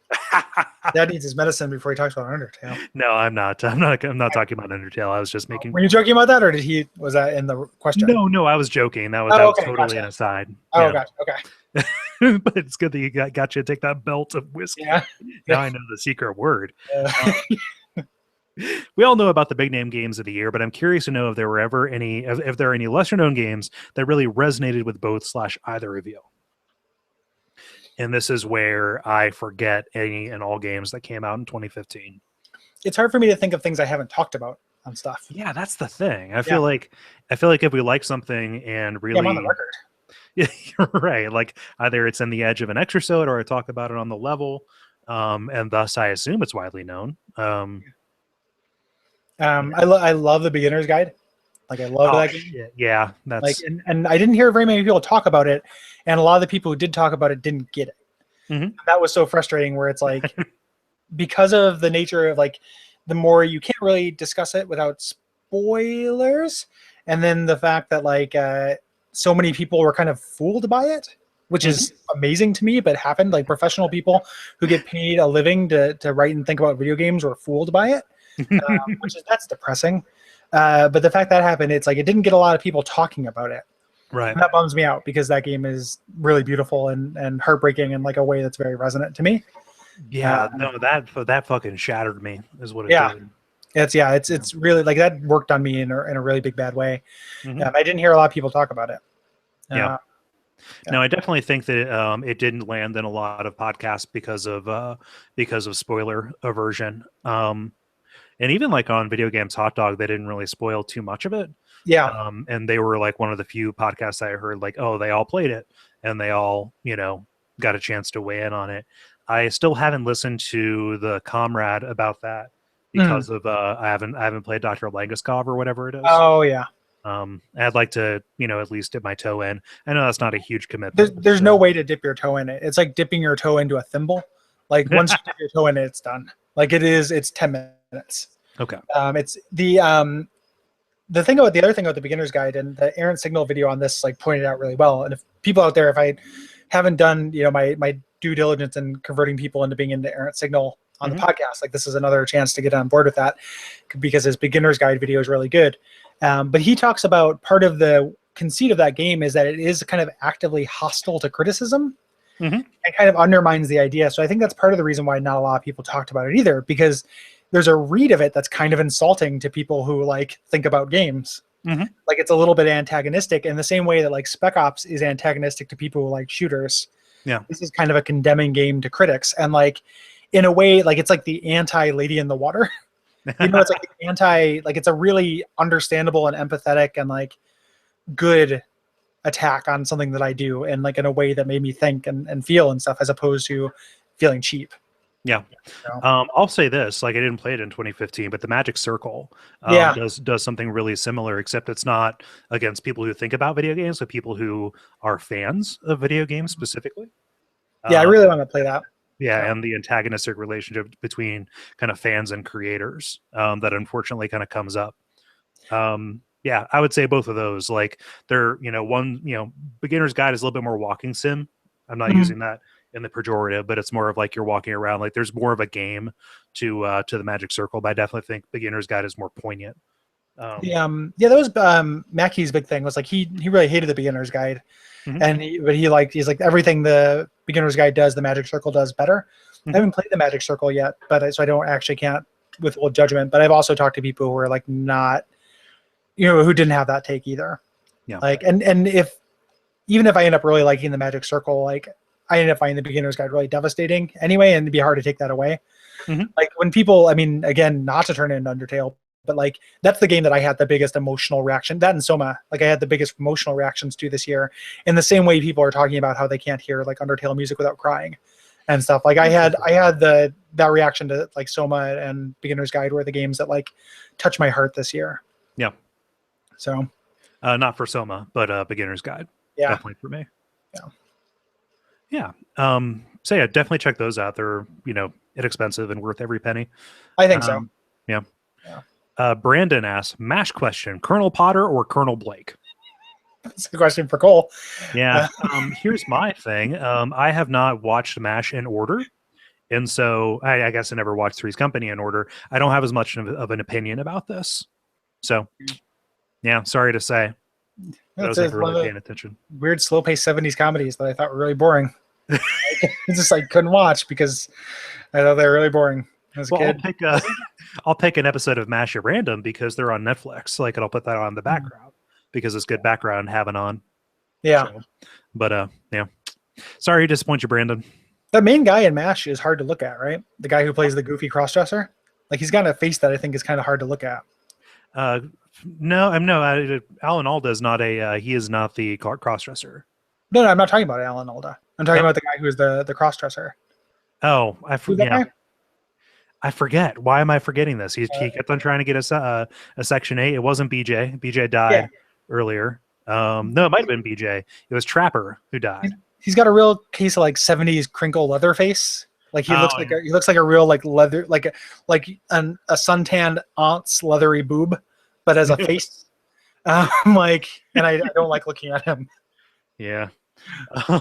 Dad needs his medicine before he talks about Undertale. No, I'm not talking about Undertale. I was just making. Were you joking about that, or was that in the question? No, I was joking. That was totally an aside. Oh, gotcha. Okay. But it's good that you got you to take that belt of whiskey. Yeah. Now I know the secret word. We all know about the big name games of the year, but I'm curious to know if there are any lesser known games that really resonated with both/either of you. And this is where I forget any and all games that came out in 2015. It's hard for me to think of things I haven't talked about on stuff. Yeah, that's the thing. I feel like if we like something and really, I'm on the record. Yeah, you're right. Like either it's in the edge of an extrasode or I talk about it on the level, and thus I assume it's widely known. I love the beginner's guide. Like I love that game. Yeah, that's like, and I didn't hear very many people talk about it, and a lot of the people who did talk about it didn't get it. Mm-hmm. That was so frustrating. Where it's like, because of the nature of like, the more you can't really discuss it without spoilers, and then the fact that like so many people were kind of fooled by it, which is amazing to me, but happened. Like professional people who get paid a living to write and think about video games were fooled by it, that's depressing. But the fact that happened, it's like it didn't get a lot of people talking about it. Right. And that bums me out because that game is really beautiful and heartbreaking in like a way that's very resonant to me. Yeah, no, that fucking shattered me is what it did. It's really like that worked on me in a really big bad way. I didn't hear a lot of people talk about it. No, I definitely think that it didn't land in a lot of podcasts because of spoiler aversion. And even like on Video Games Hot Dog, they didn't really spoil too much of it. Yeah. And they were like one of the few podcasts I heard like, oh, they all played it and they all, got a chance to weigh in on it. I still haven't listened to the Comrade about that because of I haven't played Dr. Langeskov or whatever it is. Oh yeah. I'd like to, at least dip my toe in. I know that's not a huge commitment. There's no way to dip your toe in it. It's like dipping your toe into a thimble. Like once you dip your toe in it, it's done. Like it's 10 minutes. Okay. It's the other thing about the beginner's guide and the errant signal video on this like pointed out really well. And if people out there, if I haven't done, my due diligence in converting people into being into errant signal on the podcast, like this is another chance to get on board with that because his beginner's guide video is really good. But he talks about part of the conceit of that game is that it is kind of actively hostile to criticism and kind of undermines the idea. So I think that's part of the reason why not a lot of people talked about it either, because there's a read of it that's kind of insulting to people who like think about games. Like it's a little bit antagonistic in the same way that like Spec Ops is antagonistic to people who like shooters. Yeah, this is kind of a condemning game to critics, and like in a way, like it's like the anti Lady in the Water. It's like the anti, like it's a really understandable and empathetic and like good attack on something that I do, and like in a way that made me think and feel and stuff, as opposed to feeling cheap. Yeah. I'll say this, like I didn't play it in 2015, but the Magic Circle does something really similar, except it's not against people who think about video games, but people who are fans of video games specifically. Yeah, I really want to play that. Yeah, and the antagonistic relationship between kind of fans and creators that unfortunately kind of comes up. Yeah, I would say both of those. Like they're, beginner's guide is a little bit more walking sim. I'm not using that in the pejorative, but it's more of like you're walking around. Like there's more of a game to the Magic Circle, but I definitely think beginner's guide is more poignant. That was Mackey's big thing was like he really hated the beginner's guide, and he's like everything the beginner's guide does, the Magic Circle does better. I haven't played the Magic Circle yet, but so I can't with old judgment, but I've also talked to people who are like not, who didn't have that take either. Yeah. Like, and even if I end up really liking the Magic Circle, like I end up finding the Beginner's Guide really devastating anyway, and it'd be hard to take that away. Mm-hmm. Like when people, I mean, again, not to turn it into Undertale, but like that's the game that I had the biggest emotional reaction. That and Soma, like I had the biggest emotional reactions to this year. In the same way people are talking about how they can't hear like Undertale music without crying and stuff. Like I had that reaction to like Soma and Beginner's Guide were the games that like touched my heart this year. Yeah. So not for Soma, but Beginner's Guide. Yeah. Definitely for me. Yeah. So yeah, definitely check those out. They're, inexpensive and worth every penny. I think so. Yeah. Brandon asks, MASH question, Colonel Potter or Colonel Blake? That's a question for Kole. Yeah. Here's my thing. I have not watched MASH in order. And so I guess I never watched Three's Company in order. I don't have as much of an opinion about this. So yeah, sorry to say. I wasn't really paying attention. Weird slow-paced 70s comedies that I thought were really boring. I just like couldn't watch because I thought they were really boring as a kid. I'll pick an episode of MASH at random because they're on Netflix. Like, and I'll put that on the background because it's good background having on. Yeah. So, but yeah. Sorry to disappoint you, Brandon. The main guy in MASH is hard to look at, right? The guy who plays the goofy crossdresser. Like he's got a face that I think is kind of hard to look at. No, Alan Alda is not he is not the crossdresser. No, I'm not talking about Alan Alda. I'm talking about the guy who is the crossdresser. Oh, I forget. I forget. Why am I forgetting this? He kept on trying to get a Section 8. It wasn't BJ. BJ died earlier. No, it might have been BJ. It was Trapper who died. He's got a real case of like 70s crinkle leather face. Like he looks like a real like leather like a suntanned aunt's leathery boob, but as a face. And I don't like looking at him. Yeah.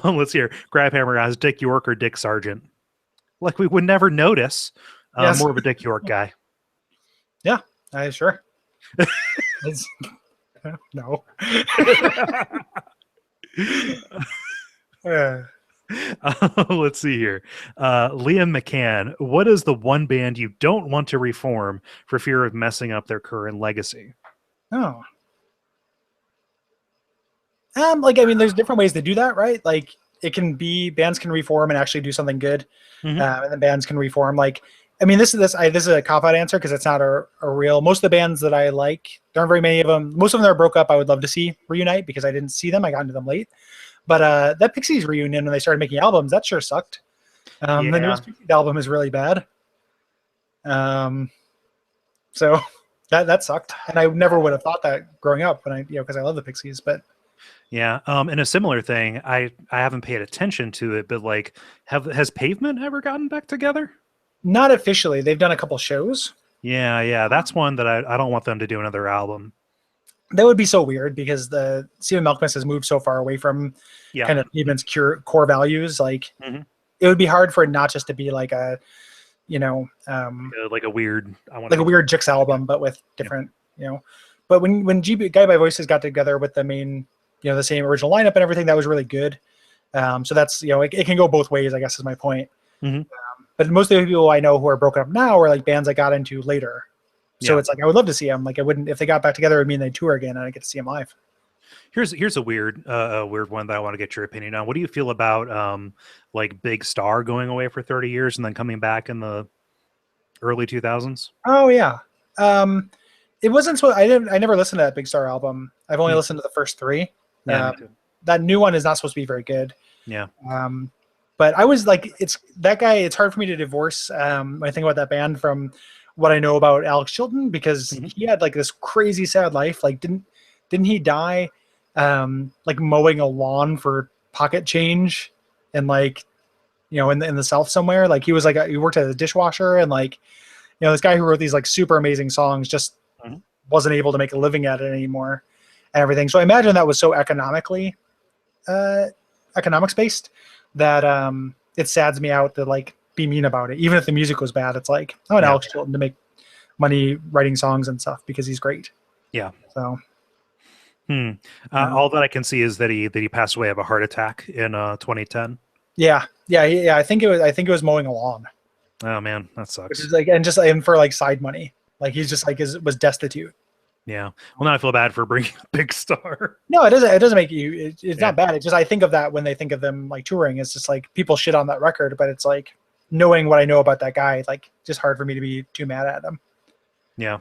Let's hear. Grabhammer asks Dick York or Dick Sargent. Like we would never notice. Yes. More of a Dick York guy. Yeah, sure. No. Let's see here. Liam McCann, what is the one band you don't want to reform for fear of messing up their current legacy? Oh. There's different ways to do that, right? Like it can be bands can reform and actually do something good. And then bands can reform. This is a cop-out answer because it's not a real. Most of the bands that I like, there aren't very many of them. Most of them that are broke up, I would love to see reunite because I didn't see them. I got into them late. But that Pixies reunion when they started making albums, that sure sucked. The newest Pixies album is really bad. So that sucked, and I never would have thought that growing up when because I love the Pixies, but. Yeah, and a similar thing, I haven't paid attention to it, but like, has Pavement ever gotten back together? Not officially. They've done a couple shows. Yeah, that's one that I don't want them to do another album. That would be so weird because the Stephen Malkmus has moved so far away from kind of Pavement's core values. Like, it would be hard for it not just to be like a, like a weird, a weird Jix album, but with different, But when Guy by Voices got together with the main, the same original lineup and everything, that was really good. So that's it can go both ways, I guess, is my point. But most of the people I know who are broken up now are like bands I got into later. So it's like I would love to see them. Like I wouldn't if they got back together, it would mean they'd tour again and I get to see them live. Here's a weird one that I want to get your opinion on. What do you feel about like Big Star going away for 30 years and then coming back in the early 2000s? Oh yeah. It wasn't so I never listened to that Big Star album. I've only listened to the first 3. That new one is not supposed to be very good. Yeah. But I was like, it's that guy. It's hard for me to divorce when I think about that band from what I know about Alex Chilton because he had like this crazy sad life. Like, didn't he die like mowing a lawn for pocket change and like in the South somewhere? Like he was like he worked as a dishwasher and like this guy who wrote these like super amazing songs just wasn't able to make a living at it anymore and everything. So I imagine that was so economics based that it sads me out to like be mean about it. Even if the music was bad, it's like I want Alex Chilton to make money writing songs and stuff because he's great. Yeah. So all that I can see is that he passed away of a heart attack in 2010. Yeah. I think it was mowing a lawn. Oh man, that which sucks. is like, and just and for like side money, like he's just like was destitute. Yeah. Well, now I feel bad for bringing a big star. No, it doesn't. It doesn't make you. It's Yeah. not bad. It's just I think of that when they think of them like touring. It's just like people shit on that record, but it's like knowing what I know about that guy, like just hard for me to be too mad at him. Yeah.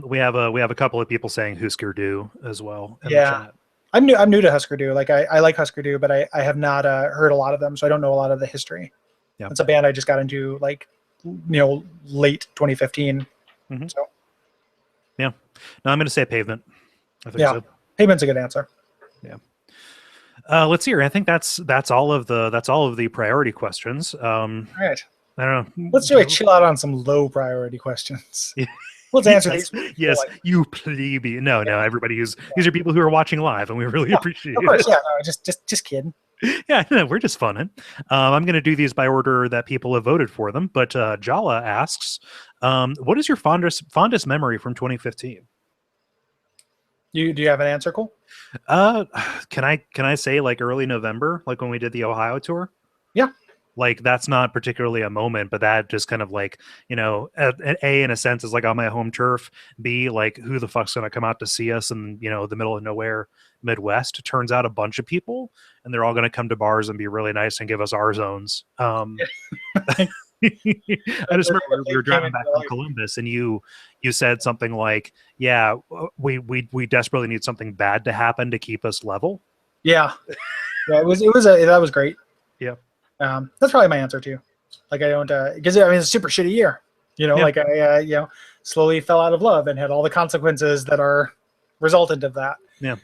We have a couple of people saying Husker Du as well in the Yeah. chat. I'm new to Husker Du. Like I like Husker Du, but I have not heard a lot of them, so I don't know a lot of the history. Yeah. It's a band I just got into like late 2015. Mm-hmm. So yeah, no, I'm going to say Pavement. I think yeah, so. Pavement's a good answer. Yeah. Let's see here. I think that's all of the priority questions. All right. I don't know. Let's do a chill out on some low priority questions. Yeah. Let's answer yes, these. yes, like, you plebeian. No, everybody these are people who are watching live, and we really appreciate of course, it. yeah, no, just kidding. Yeah, no, we're just funning. I'm going to do these by order that people have voted for them. But Jala asks, what is your fondest memory from 2015? Do you have an answer, Cole? Can I say like early November, like when we did the Ohio tour? Yeah. Like that's not particularly a moment, but that just kind of like, A, in a sense, is like on my home turf. B, like who the fuck's gonna come out to see us in the middle of nowhere Midwest? It turns out a bunch of people, and they're all gonna come to bars and be really nice and give us our zones. I just remember we were driving back from Columbus, and you said something like, "Yeah, we desperately need something bad to happen to keep us level." Yeah, that was great. Yeah. That's probably my answer too. Like I don't, because I mean it's a super shitty year. Like I slowly fell out of love and had all the consequences that are resultant of that. Yeah.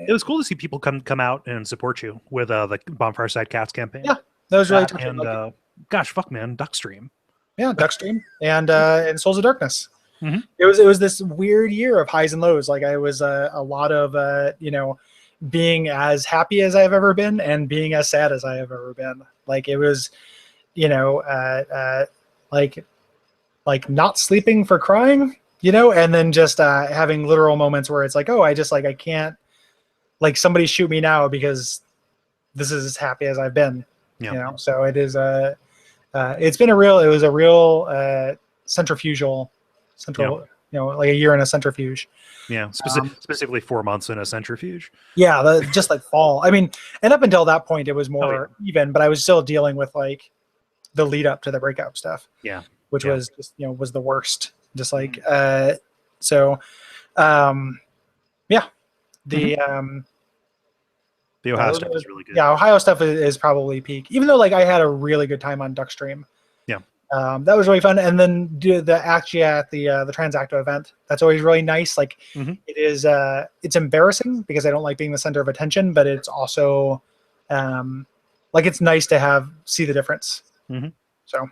It was cool to see people come out and support you with the Bonfire Side Cats campaign. Yeah, that was really touching. And gosh, fuck man, Duckstream. Yeah, Duckstream and Souls of Darkness. Mm-hmm. It was this weird year of highs and lows. Like I was a lot of being as happy as I've ever been and being as sad as I have ever been. Like it was, like not sleeping for crying, and then just having literal moments where it's like, oh, I can't, like somebody shoot me now because this is as happy as I've been. Yeah. So it is it was a real central, like a year in a centrifuge. Yeah, specifically 4 months in a centrifuge. Yeah, just like fall. I mean, and up until that point, it was more even, but I was still dealing with like the lead up to the breakup stuff. Yeah, which was just was the worst. Just like the Ohio stuff is really good. Yeah, Ohio stuff is probably peak. Even though like I had a really good time on Duckstream. Yeah. That was really fun, and then do the actually at the Transacto event. That's always really nice. Like it is, it's embarrassing because I don't like being the center of attention, but it's also, like it's nice to see the difference. Mm-hmm. So,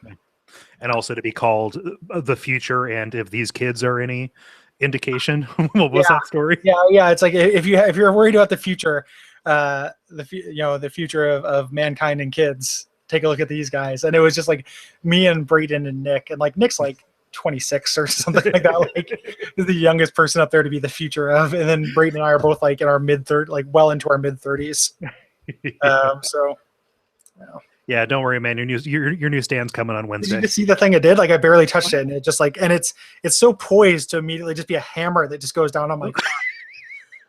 and also to be called the future, and if these kids are any indication, what was that story? Yeah. It's like if you're worried about the future, the future of mankind and kids. Take a look at these guys. And it was just like me and Brayden and Nick, and like Nick's like 26 or something like that. Like the youngest person up there to be the future of. And then Brayden and I are both like in our mid-30s, like well into our mid-30s. So yeah, don't worry, man. Your new stand's coming on Wednesday. Did you just see the thing it did? Like I barely touched it, and it just like, and it's so poised to immediately just be a hammer that just goes down on my crotch.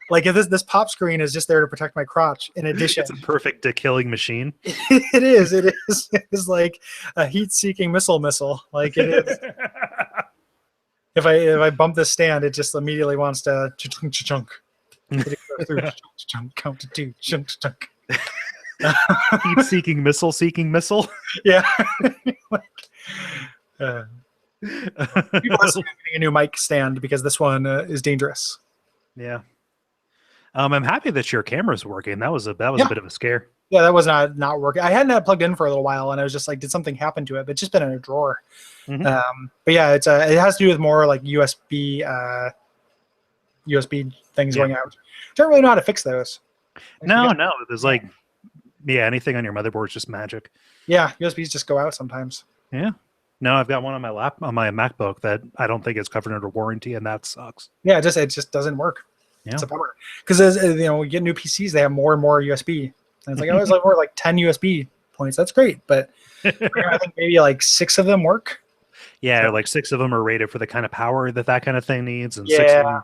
Like if this pop screen is just there to protect my crotch. In addition, it's a perfect killing machine. It is. It is like a heat-seeking missile. Like it is. If I bump this stand, it just immediately wants to chunk. Count to two. Chunk. Heat-seeking missile. Yeah. People are getting a new mic stand because this one is dangerous. Yeah. I'm happy that your camera's working. That was a bit of a scare. Yeah, that was not working. I hadn't had it plugged in for a little while, and I was just like, did something happen to it? But it's just been in a drawer. Mm-hmm. But yeah, it has to do with more like USB things going out. Don't really know how to fix those. No. There's like, anything on your motherboard is just magic. Yeah, USBs just go out sometimes. Yeah. No, I've got one on my MacBook that I don't think is covered under warranty, and that sucks. Yeah, it just doesn't work. Yeah. It's a bummer because as we get new PCs, they have more and more USB, and it's like I always like more like 10 USB points. That's great, but I think maybe like 6 of them work. Yeah, So, like 6 of them are rated for the kind of power that kind of thing needs, and 6 of yeah, them,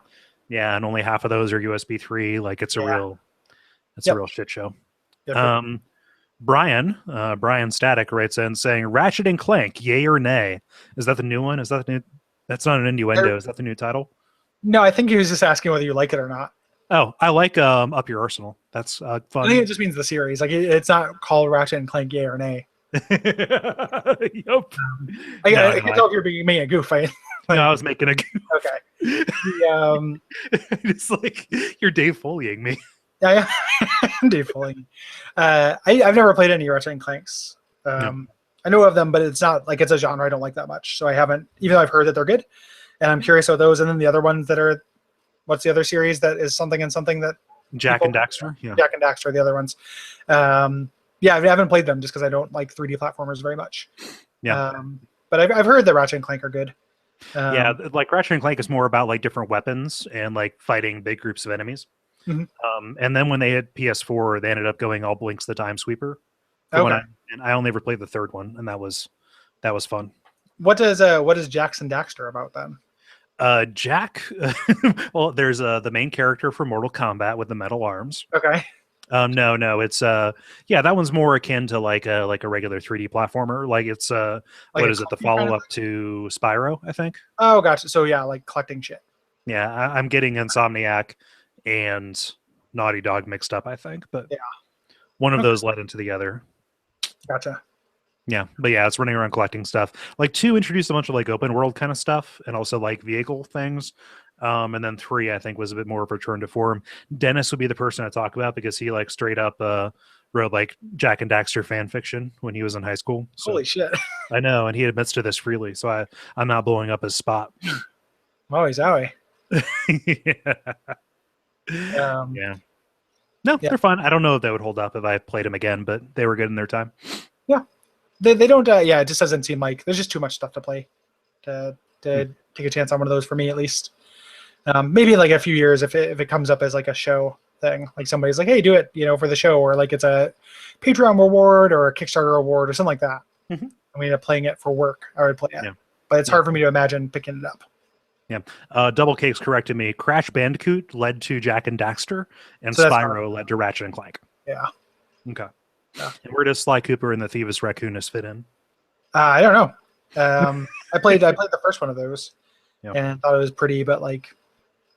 yeah, and only half of those are USB 3. Like it's a yeah, real, it's a yep, real shit show. yep, yep. Um, Brian Static writes in saying, "Ratchet and Clank, yay or nay?" Is that the new one? Is that the new? That's not an innuendo. Is that the new title? No, I think he was just asking whether you like it or not. Oh, I like Up Your Arsenal. That's I fun. think it just means the series. Like it's not called Ratchet and Clank Yay or Nay. Yep. I can tell if you're being a goof. Like, I was making a goof. Okay. The, It's like you're Dave Foleying me. yeah, I'm defaulting. I've never played any Ratchet and Clanks. No. I know of them, but it's not like it's a genre I don't like that much. So I haven't, even though I've heard that they're good, and I'm curious about those. And then the other ones that are, what's the other series that is something and something that Jack and Daxter? Yeah. Jack and Daxter, the other ones. Yeah, I haven't played them just because I don't like 3D platformers very much. Yeah. But I've heard that Ratchet and Clank are good. Yeah, like Ratchet and Clank is more about like different weapons and like fighting big groups of enemies. And then when they had PS4, they ended up going all Blinks the Time Sweeper. Okay. And I only ever played the third one, and that was fun. What is Jackson Daxter about then? Jack, well, there's the main character from Mortal Kombat with the metal arms. Okay. No, it's yeah, that one's more akin to like a regular 3D platformer. Like it's Like what a is it? The collecting kind of follow up to Spyro, I think. Oh, gotcha. So yeah, like collecting shit. Yeah, I'm getting Insomniac and Naughty Dog mixed up, I think, but Yeah. one of those led into the other. Gotcha. Yeah, but yeah, it's running around collecting stuff. Like 2 introduced a bunch of like open world kind of stuff, and also like vehicle things. And then 3, I think, was a bit more of a return to form. Dennis would be the person I talk about because he like straight up wrote like Jack and Daxter fan fiction when he was in high school. So, Holy shit. I know, and he admits to this freely, so I'm not blowing up his spot. Wowie zowie. Yeah. No, Yeah. they're fun. I don't know if they would hold up if I played them again, but they were good in their time. Yeah. They don't yeah, it just doesn't seem like there's just too much stuff to play to take a chance on one of those for me at least. Maybe in like a few years if it comes up as like a show thing, like somebody's like, hey, do it, for the show, or like it's a Patreon reward or a Kickstarter reward or something like that. I mean, playing it for work, I would play it. Yeah. But it's hard for me to imagine picking it up. Yeah. Double Cakes corrected me. Crash Bandicoot led to Jack and Daxter, and So Spyro led to Ratchet and Clank. Yeah. Okay. Yeah. And where does Sly Cooper and the Thievis Raccoonus fit in? I don't know. I played the first one of those, Yeah. and thought it was pretty, but like,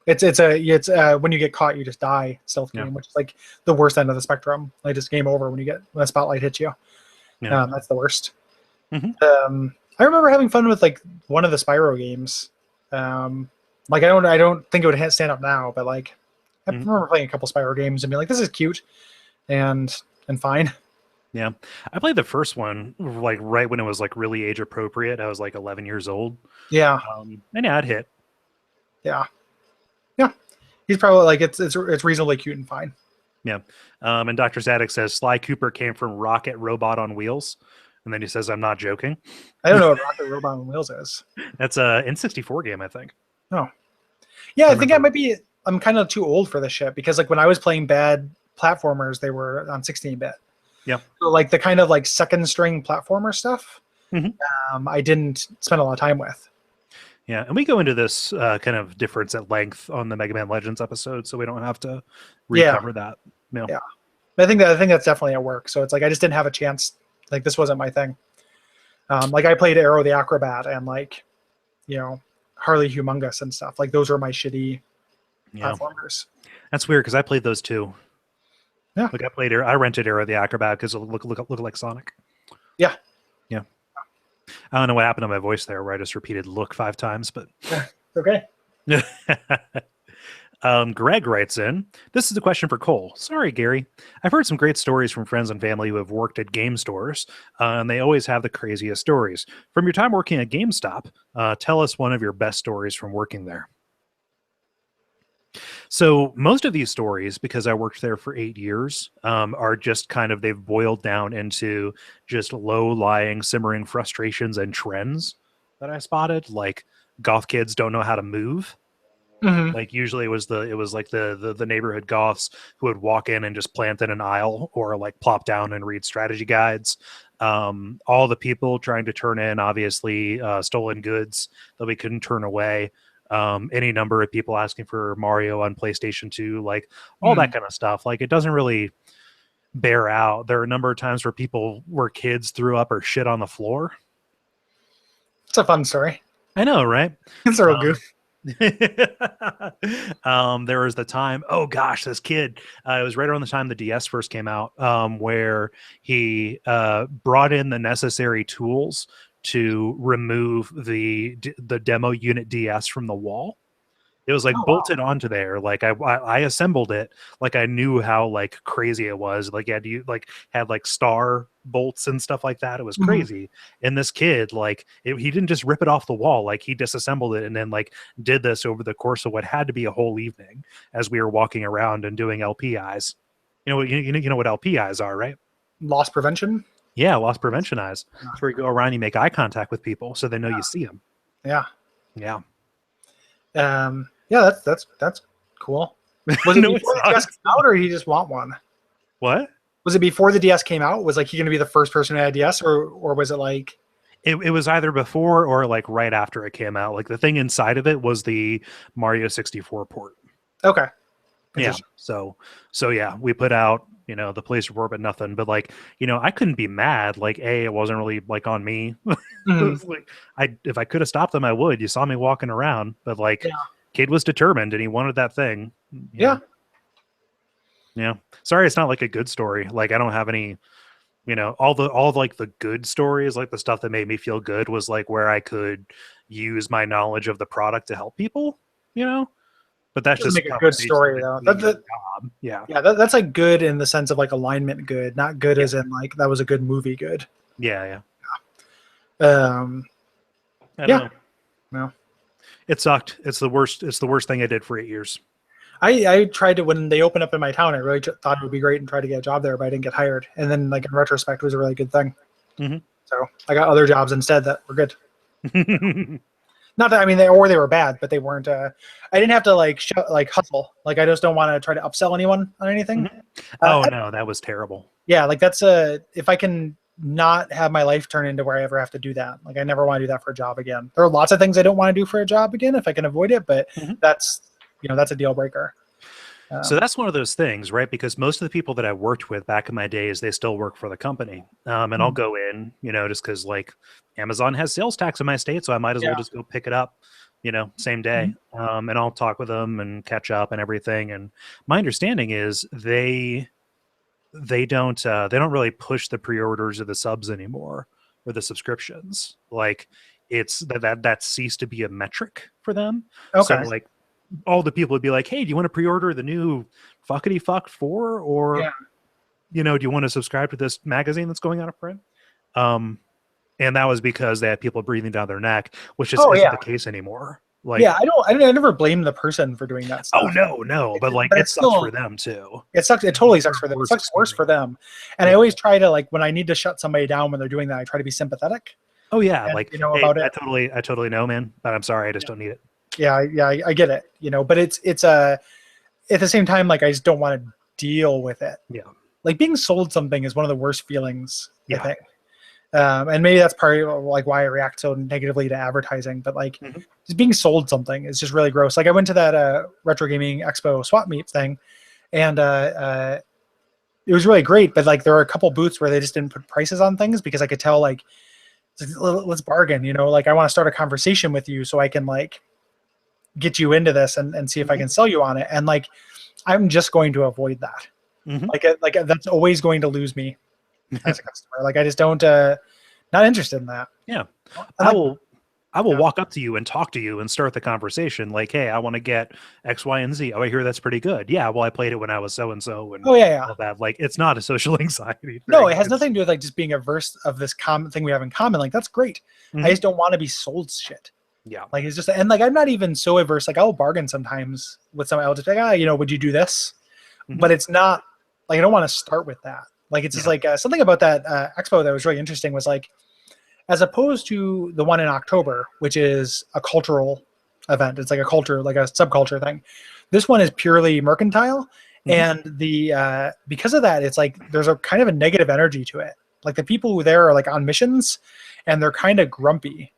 it's when you get caught, you just die stealth game, which is like the worst end of the spectrum. Like just game over when a spotlight hits you. Yeah. That's the worst. I remember having fun with like one of the Spyro games. Like I don't think it would stand up now, but like I remember playing a couple Spyro games and being like, this is cute and fine. Yeah. I played the first one like right when it was like really age appropriate. I was like 11 years old. Yeah. And yeah, it hit. Yeah. Yeah. He's probably like it's reasonably cute and fine. Yeah. And Dr. Zadig says Sly Cooper came from Rocket Robot on Wheels. And then he says, I'm not joking. I don't know what Rocket Robot on Wheels is. That's a N64 game, I think. Oh. Yeah, I think I'm kind of too old for this shit because like when I was playing bad platformers, they were on 16-bit. Yeah. So like the kind of like second string platformer stuff, I didn't spend a lot of time with. Yeah, and we go into this kind of difference at length on the Mega Man Legends episode, so we don't have to recover that. No. Yeah. I think that's definitely at work. So it's like I just didn't have a chance. Like this wasn't my thing. Like I played Arrow the Acrobat and like, Harley Humongous and stuff. Like those are my shitty platformers. That's weird because I played those too. Yeah. Like I rented Arrow the Acrobat because it look like Sonic. Yeah. Yeah. I don't know what happened to my voice there where I just repeated look 5 times, but okay. Greg writes in, this is a question for Cole. Sorry, Gary. I've heard some great stories from friends and family who have worked at game stores, and they always have the craziest stories. From your time working at GameStop, tell us one of your best stories from working there. So most of these stories, because I worked there for 8 years, are just kind of, they've boiled down into just low-lying, simmering frustrations and trends that I spotted, like goth kids don't know how to move. Mhm. Like usually it was like the neighborhood goths who would walk in and just plant in an aisle or like plop down and read strategy guides. All the people trying to turn in obviously stolen goods that we couldn't turn away. Any number of people asking for Mario on PlayStation 2, like all that Mhm. kind of stuff. Like it doesn't really bear out. There are a number of times where kids threw up or shit on the floor. It's a fun story. I know, right? It's a real Um, goof. there was the time, oh gosh, this kid, it was right around the time the DS first came out, where he brought in the necessary tools to remove the demo unit DS from the wall. It was like Oh wow. bolted onto there. Like I assembled it like I knew how like crazy it was. Like had like star bolts and stuff like that. It was Mhm. crazy. And this kid, like he didn't just rip it off the wall. Like he disassembled it and then like did this over the course of what had to be a whole evening as we were walking around and doing LPIs. You know what LPIs are, right? Loss prevention. Yeah, loss prevention eyes. Yeah. It's where you go around, you make eye contact with people so they know you see them. Yeah. Yeah. Yeah, that's cool. Was it No, it's before the not. DS came out, or he just want one? What? Was it before the DS came out? Was like he going to be the first person to have a DS, or was it like? It was either before or like right after it came out. Like the thing inside of it was the Mario 64 port. Okay. Yeah. Interesting. So yeah, we put out, the police report, but nothing. But like, I couldn't be mad. Like, it wasn't really like on me. It Mhm. was like if I could have stopped them, I would. You saw me walking around, but like Yeah. kid was determined and he wanted that thing. Yeah. Yeah. Sorry, it's not like a good story. Like I don't have any, all like the good stories, like the stuff that made me feel good was like where I could use my knowledge of the product to help people, but that's Doesn't just make a good based on story though. doing your job. Yeah. Yeah, that's like good in the sense of like alignment good, not good Yeah. as in like that was a good movie good. Yeah. Um, I yeah, don't know. no. It sucked. It's the worst. It's the worst thing I did for 8 years. I tried to when they opened up in my town. I really thought it would be great and try to get a job there, but I didn't get hired. And then like in retrospect, it was a really good thing. Mhm. So I got other jobs instead that were good. Not that I mean they were bad, but they weren't. I didn't have to like hustle. Like I just don't want to try to upsell anyone on anything. Oh no, that was terrible. Yeah, like that's if I can not have my life turn into where I ever have to do that. Like I never want to do that for a job again. There are lots of things I don't want to do for a job again if I can avoid it, but Mhm. that's that's a deal breaker. So that's one of those things, right? Because most of the people that I worked with back in my days, they still work for the company. And I'll go in, just because like Amazon has sales tax in my state, so I might as well Yeah. just go pick it up, same day. And I'll talk with them and catch up and everything. And my understanding is they don't really push the pre-orders or the subs anymore or the subscriptions. Like it's that ceased to be a metric for them. So Okay. like all the people would be like, hey, do you want to pre-order the new fuckity fuck 4 or do you want to subscribe to this magazine that's going out of print? And that was because they had people breathing down their neck, which just isn't the case anymore. Like, yeah, I never blame the person for doing that stuff. Oh no, but like it sucks for them too. It sucks. It totally sucks for them. It sucks worse for them. And I always try to like when I need to shut somebody down when they're doing that, I try to be sympathetic. Oh yeah, And, like hey, about it. I totally know, man. But I'm sorry, I just don't need it. Yeah, I get it. But it's at the same time, like I just don't want to deal with it. Yeah. Like being sold something is one of the worst feelings, Yeah. I think. And maybe that's part of like why I react so negatively to advertising. But like just being sold something is just really gross. Like I went to that retro gaming expo swap meet thing, and it was really great. But like there were a couple booths where they just didn't put prices on things because I could tell like let's bargain. Like I want to start a conversation with you so I can like get you into this and see if I can sell you on it. And like I'm just going to avoid that. Like that's always going to lose me as a customer. Like I just don't not interested in that. Yeah. And I will walk up to you and talk to you and start the conversation like, hey, I want to get X, Y, and Z. Oh, I hear that's pretty good. Yeah, well, I played it when I was so and so and all that. Like it's not a social anxiety thing. No, it has nothing to do with like just being averse of this common thing we have in common. Like that's great. I just don't want to be sold shit. Yeah. Like it's just and like I'm not even so averse. Like I'll bargain sometimes with someone else. Like, would you do this? But it's not like I don't want to start with that. Like it's just like something about that expo that was really interesting was like, as opposed to the one in October, which is a cultural event. It's like a culture, like a subculture thing. This one is purely mercantile, and the because of that, it's like there's a kind of a negative energy to it. Like the people who there are like on missions, and they're kind of grumpy.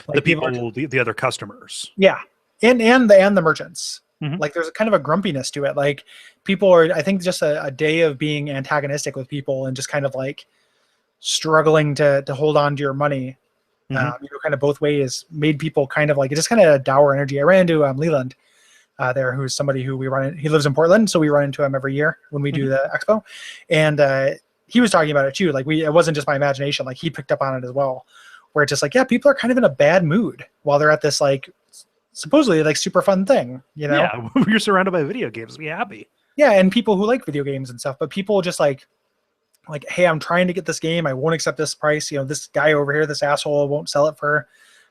Like the people, the other customers. Yeah, and the merchants. Mhm. Like there's a kind of a grumpiness to it. Like people are, I think, just a day of being antagonistic with people and just kind of like struggling to hold on to your money. Kind of both ways made people kind of like, it just kind of a dour energy. I ran into Leland there, who's somebody who he lives in Portland, so we run into him every year when we do the expo, and he was talking about it too. Like it wasn't just my imagination. Like he picked up on it as well, where it's just like, yeah, people are kind of in a bad mood while they're at this like supposedly like super fun thing, Yeah, you're surrounded by video games. Be happy. Yeah, and people who like video games and stuff, but people just like, hey, I'm trying to get this game. I won't accept this price. This guy over here, this asshole, won't sell it for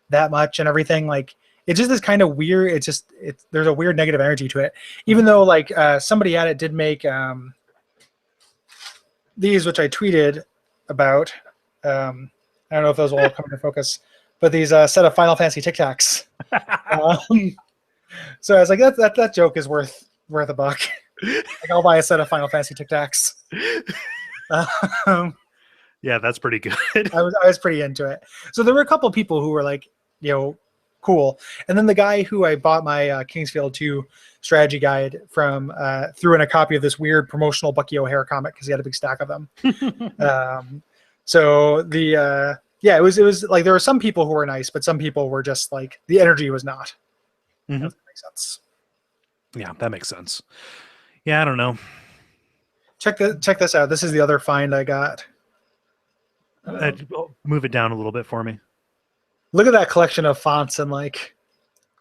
that much and everything. Like it's just this kind of weird. There's a weird negative energy to it. Even though like somebody at it did make these, which I tweeted about. I don't know if those will all come into focus, but these set of Final Fantasy Tic Tacs. So I was like, that joke is worth a buck. Like I'll buy a set of Final Fantasy Tic Tacs. Yeah, that's pretty good. I was pretty into it. So there were a couple of people who were like, cool. And then the guy who I bought my Kingsfield 2 strategy guide from threw in a copy of this weird promotional Bucky O'Hare comic because he had a big stack of them. So the it was like there were some people who were nice, but some people were just like the energy was not. Does that make sense? Yeah, that makes sense. Yeah, I don't know. Check this out. This is the other find I got. Move it down a little bit for me. Look at that collection of fonts and like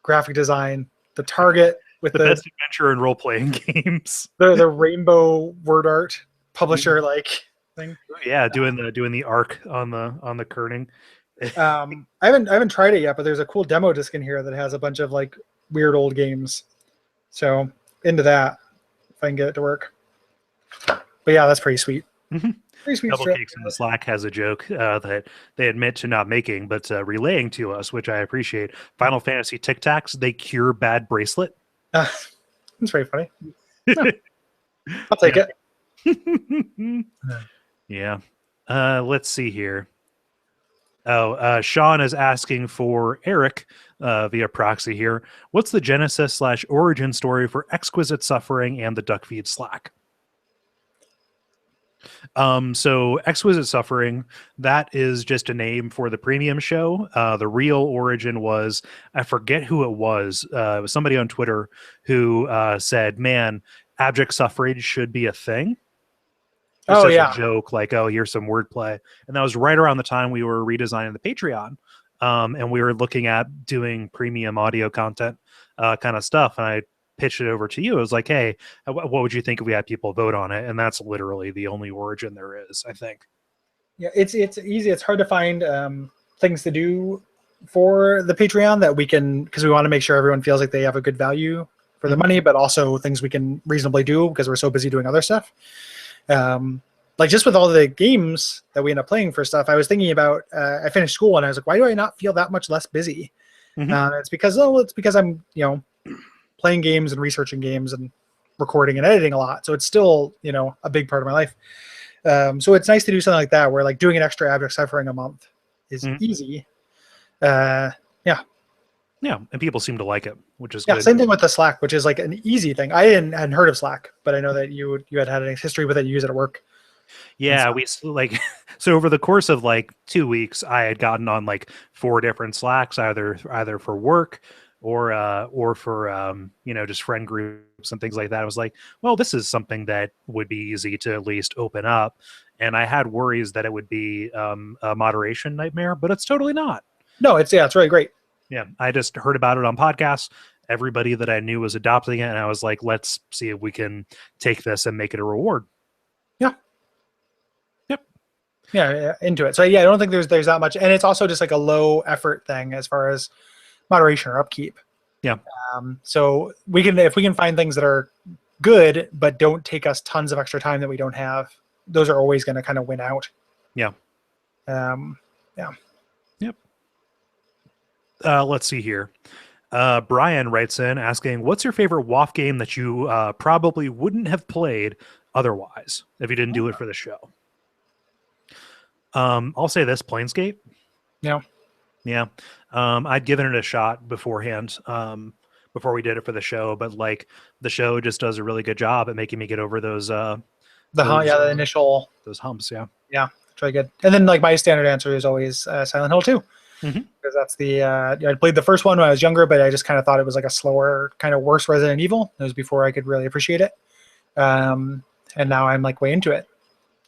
graphic design. The Target with the best adventure and role playing games. The rainbow word art publisher like thing. Yeah, doing the arc on the kerning. I haven't tried it yet, but there's a cool demo disc in here that has a bunch of like weird old games. So into that, if I can get it to work. But yeah, that's pretty sweet. Pretty sweet. Double Cakes in the Slack has a joke that they admit to not making, but relaying to us, which I appreciate. Final Fantasy Tic Tacs, they cure bad bracelet. That's very funny. No. I'll take it. Yeah. Let's see here. Oh, Sean is asking for Eric via proxy here. What's the genesis/origin story for Exquisite Suffering and the Duckfeed Slack? So Exquisite Suffering, that is just a name for the premium show. The real origin was, I forget who it was somebody on Twitter who said, man, abject suffrage should be a thing. Just as a joke, like, oh, here's some wordplay. And that was right around the time we were redesigning the Patreon. And we were looking at doing premium audio content kind of stuff. And I pitched it over to you. It was like, hey, what would you think if we had people vote on it? And that's literally the only origin there is, I think. Yeah, it's easy. It's hard to find things to do for the Patreon that we can, because we want to make sure everyone feels like they have a good value for the money, but also things we can reasonably do because we're so busy doing other stuff. Like just with all the games that we end up playing for stuff, I was thinking about, I finished school and I was like, why do I not feel that much less busy? It's because I'm, playing games and researching games and recording and editing a lot. So it's still, a big part of my life. So it's nice to do something like that where like doing an extra abject suffering a month is easy. Yeah, and people seem to like it, which is good. Same thing with the Slack, which is like an easy thing. I hadn't heard of Slack, but I know that you had a history with it. You use it at work. Yeah, we like so over the course of like 2 weeks, I had gotten on like 4 different Slacks, either for work or for just friend groups and things like that. I was like, well, this is something that would be easy to at least open up, and I had worries that it would be a moderation nightmare, but it's totally not. No, it's really great. Yeah, I just heard about it on podcasts. Everybody that I knew was adopting it, and I was like, let's see if we can take this and make it a reward. Yeah. Yep. Yeah, into it. So yeah, I don't think there's that much, and it's also just like a low effort thing as far as moderation or upkeep. Yeah. So if we can find things that are good but don't take us tons of extra time that we don't have, those are always going to kind of win out. Yeah. Yeah. Yep. Let's see here. Brian writes in asking, "What's your favorite WoF game that you probably wouldn't have played otherwise if you didn't do it for the show?" I'll say this: Planescape. Yeah. Yeah, I'd given it a shot beforehand, before we did it for the show, but like the show just does a really good job at making me get over those The initial those humps. Yeah, yeah, it's really good. And then like my standard answer is always Silent Hill 2. Mm-hmm. Because that's the I played the first one when I was younger, but I just kind of thought it was like a slower, kind of worse Resident Evil. It was before I could really appreciate it, and now I'm like way into it.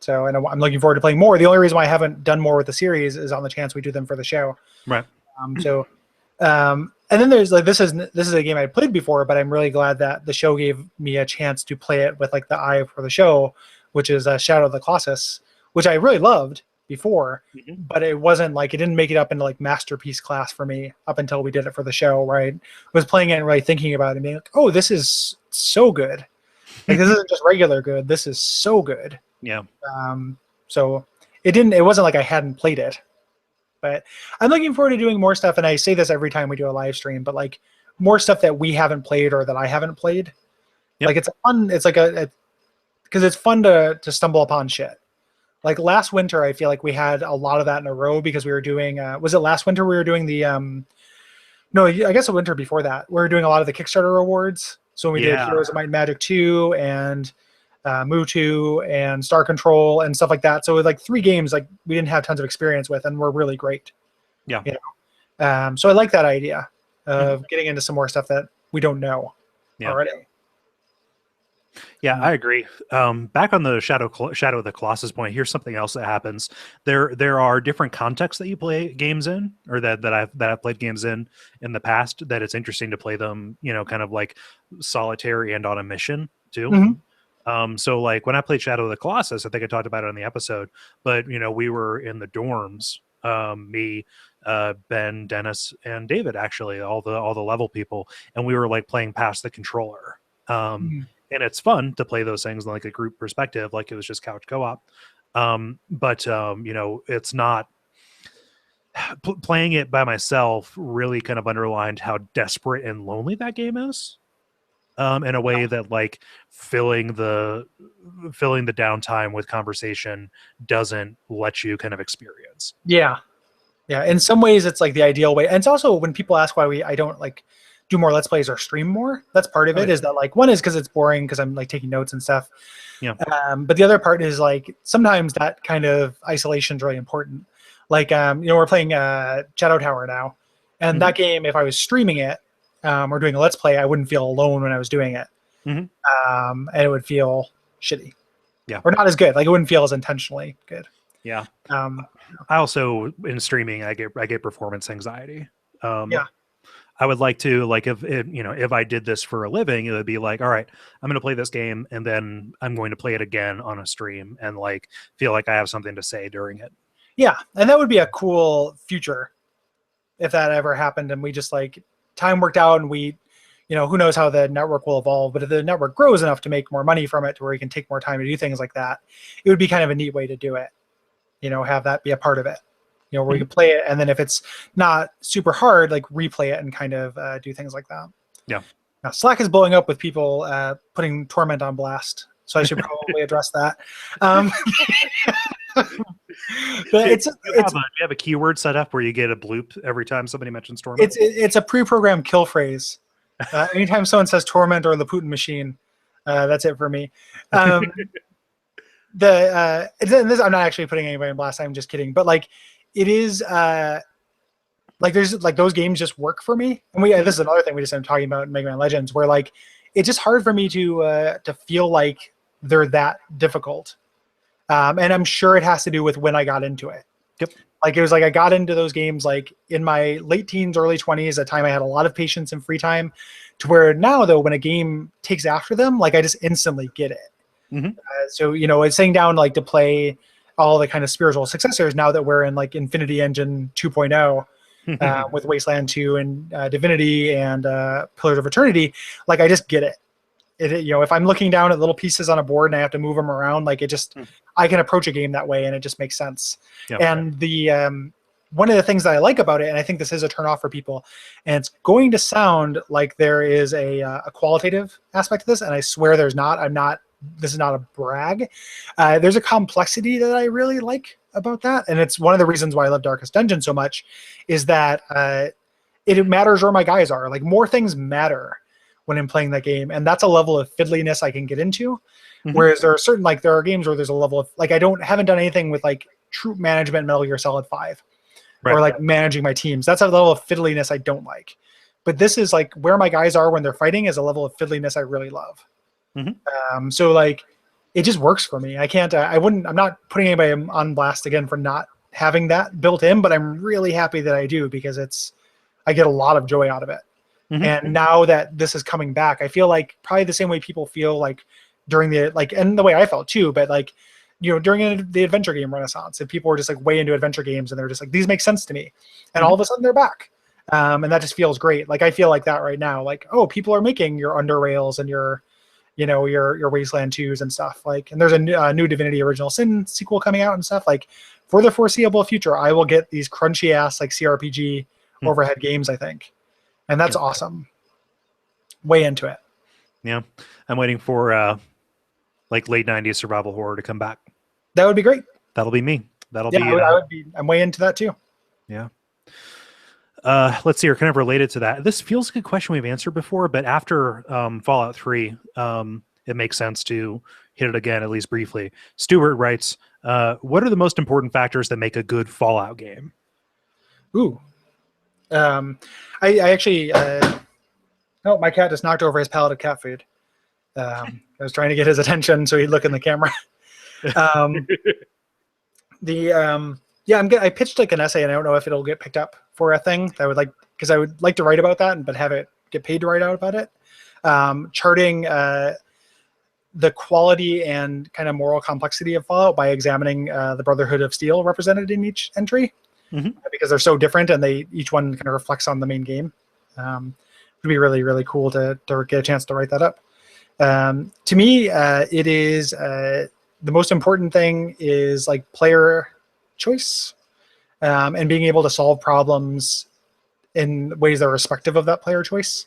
So, and I'm looking forward to playing more. The only reason why I haven't done more with the series is on the chance we do them for the show. Right. And then there's like this is a game I played before, but I'm really glad that the show gave me a chance to play it with like the eye for the show, which is Shadow of the Colossus, which I really loved before, but it wasn't like it didn't make it up into like masterpiece class for me up until we did it for the show. Right, I was playing it and really thinking about it and being like, oh, this is so good. Like this isn't just regular good. This is so good. Yeah. So it wasn't like I hadn't played it, but I'm looking forward to doing more stuff. And I say this every time we do a live stream, but like more stuff that we haven't played or that I haven't played. Yep. Like it's like because it's fun to stumble upon shit. Like last winter, I feel like we had a lot of that in a row because we were doing, was it last winter we were doing the, no, I guess the winter before that, we were doing a lot of the Kickstarter awards. So we did Heroes of Might and Magic 2 and Moo 2 and Star Control and stuff like that. So with like 3 games, like we didn't have tons of experience with and were really great. Yeah. You know? So I like that idea of getting into some more stuff that we don't know already. Yeah, I agree. Back on the Shadow of the Colossus point, here's something else that happens. There are different contexts that you play games in, or that I've played games in the past. That it's interesting to play them, kind of like solitary and on a mission too. Mm-hmm. So like when I played Shadow of the Colossus, I think I talked about it on the episode, but we were in the dorms. Me, Ben, Dennis, and David, actually, all the level people, and we were like playing past the controller. And it's fun to play those things in like a group perspective, like it was just couch co-op. But it's not playing it by myself really kind of underlined how desperate and lonely that game is. In a way that like filling the downtime with conversation doesn't let you kind of experience. Yeah. In some ways it's like the ideal way. And it's also when people ask why I don't like do more Let's Plays or stream more. That's part of it. Is that like one is because it's boring because I'm like taking notes and stuff. Yeah. But the other part is like sometimes that kind of isolation is really important. Like we're playing Shadow Tower now, and that game, if I was streaming it or doing a Let's Play, I wouldn't feel alone when I was doing it, and it would feel shitty. Yeah. Or not as good. Like it wouldn't feel as intentionally good. Yeah. I also in streaming I get performance anxiety. I would like to, like, if I did this for a living, it would be like, all right, I'm going to play this game and then I'm going to play it again on a stream and like feel like I have something to say during it. Yeah. And that would be a cool future if that ever happened. And we just like time worked out and we, who knows how the network will evolve, but if the network grows enough to make more money from it to where you can take more time to do things like that, it would be kind of a neat way to do it, have that be a part of it. Where you can play it, and then if it's not super hard, like replay it and kind of do things like that. Yeah. Now Slack is blowing up with people putting Torment on blast, so I should probably address that. But you have a keyword set up where you get a bloop every time somebody mentions Torment. It's a pre-programmed kill phrase. Anytime someone says Torment or the Putin machine, that's it for me. I'm not actually putting anybody in blast. I'm just kidding, but like. It is like there's like those games just work for me, and this is another thing we just started talking about in Mega Man Legends, where like it's just hard for me to feel like they're that difficult, and I'm sure it has to do with when I got into it. Yep. Like it was like I got into those games like in my late teens, early 20s, a time I had a lot of patience and free time, to where now though when a game takes after them, like I just instantly get it. So it's sitting down like to play all the kind of spiritual successors now that we're in like Infinity Engine 2.0 with Wasteland 2 and Divinity and Pillars of Eternity, like I just get it. If I'm looking down at little pieces on a board and I have to move them around, like it just I can approach a game that way and it just makes sense. Yep. And the one of the things that I like about it, and I think this is a turnoff for people, and it's going to sound like there is a qualitative aspect to this, and I swear there's not. This is not a brag. There's a complexity that I really like about that, and it's one of the reasons why I love Darkest Dungeon so much, is that it matters where my guys are. Like, more things matter when I'm playing that game, and that's a level of fiddliness I can get into. Whereas there are certain, like, there are games where there's a level of, like, haven't done anything with like troop management in Metal Gear Solid 5. Or like managing my teams. That's a level of fiddliness I don't like. But this is like where my guys are when they're fighting is a level of fiddliness I really love. So like, it just works for me. I can't. I'm not putting anybody on blast again for not having that built in, but I'm really happy that I do, because I get a lot of joy out of it. And now that this is coming back, I feel like probably the same way people feel like during the, like, and the way I felt too, but like, you know, during the adventure game renaissance, and people were just like way into adventure games, and they're just like, these make sense to me, and all of a sudden they're back, and that just feels great. Like, I feel like that right now, like, oh, people are making your Under Rails and your, you know, your Wasteland 2s and stuff, like, and there's a new Divinity Original Sin sequel coming out and stuff. Like, for the foreseeable future, I will get these crunchy ass like CRPG overhead games, I think, and that's awesome. Way into it. Yeah, I'm waiting for like late 90s survival horror to come back. That would be great. That'll be me. That'll be. I'm way into that too. Yeah. Let's see here. Kind of related to that. This feels like a question we've answered before, but after Fallout 3, it makes sense to hit it again, at least briefly. Stuart writes, what are the most important factors that make a good Fallout game? Ooh. I actually, oh, my cat just knocked over his pallet of cat food. I was trying to get his attention so he'd look in the camera. Yeah, I pitched like an essay, and I don't know if it'll get picked up for a thing that I would like, because I would like to write about that, but have it get paid to write out about it. Charting the quality and kind of moral complexity of Fallout by examining the Brotherhood of Steel represented in each entry, because they're so different, and each one kind of reflects on the main game. It'd be really, really cool to get a chance to write that up. To me, it is the most important thing is like player choice, and being able to solve problems in ways that are respective of that player choice.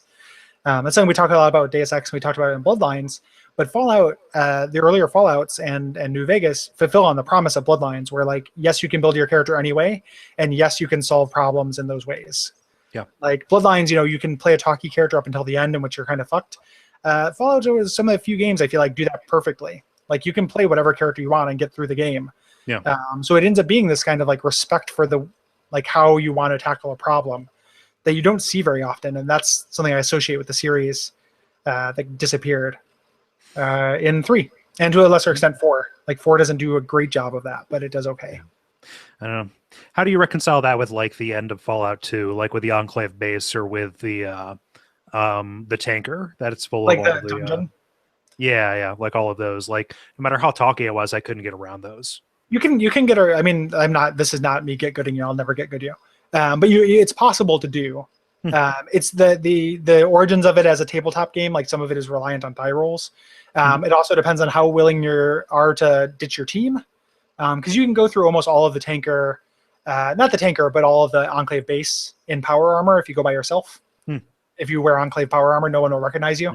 That's something we talk a lot about Deus Ex, and we talked about it in Bloodlines. But Fallout, the earlier Fallouts and New Vegas fulfill on the promise of Bloodlines, where like, yes, you can build your character anyway, and yes, you can solve problems in those ways. Yeah. Like Bloodlines, you know, you can play a talky character up until the end, in which you're kind of fucked. Fallout is some of the few games I feel like do that perfectly. Like, you can play whatever character you want and get through the game. Yeah. So it ends up being this kind of like respect for the, like, how you want to tackle a problem that you don't see very often, and that's something I associate with the series that disappeared in 3, and to a lesser extent 4. Like, 4 doesn't do a great job of that, but it does okay. I don't know. How do you reconcile that with like the end of Fallout 2, like with the Enclave base, or with the tanker that it's full like of the all the dungeon? Yeah, like all of those. Like, no matter how talky I was, I couldn't get around those. You can get her. I mean, this is not me get gooding you. I'll never get good you. But it's possible to do. It's the origins of it as a tabletop game. Like, some of it is reliant on die rolls. It also depends on how willing you are to ditch your team. Because you can go through almost all of the tanker, not the tanker, but all of the Enclave base in power armor if you go by yourself. If you wear Enclave power armor, no one will recognize you.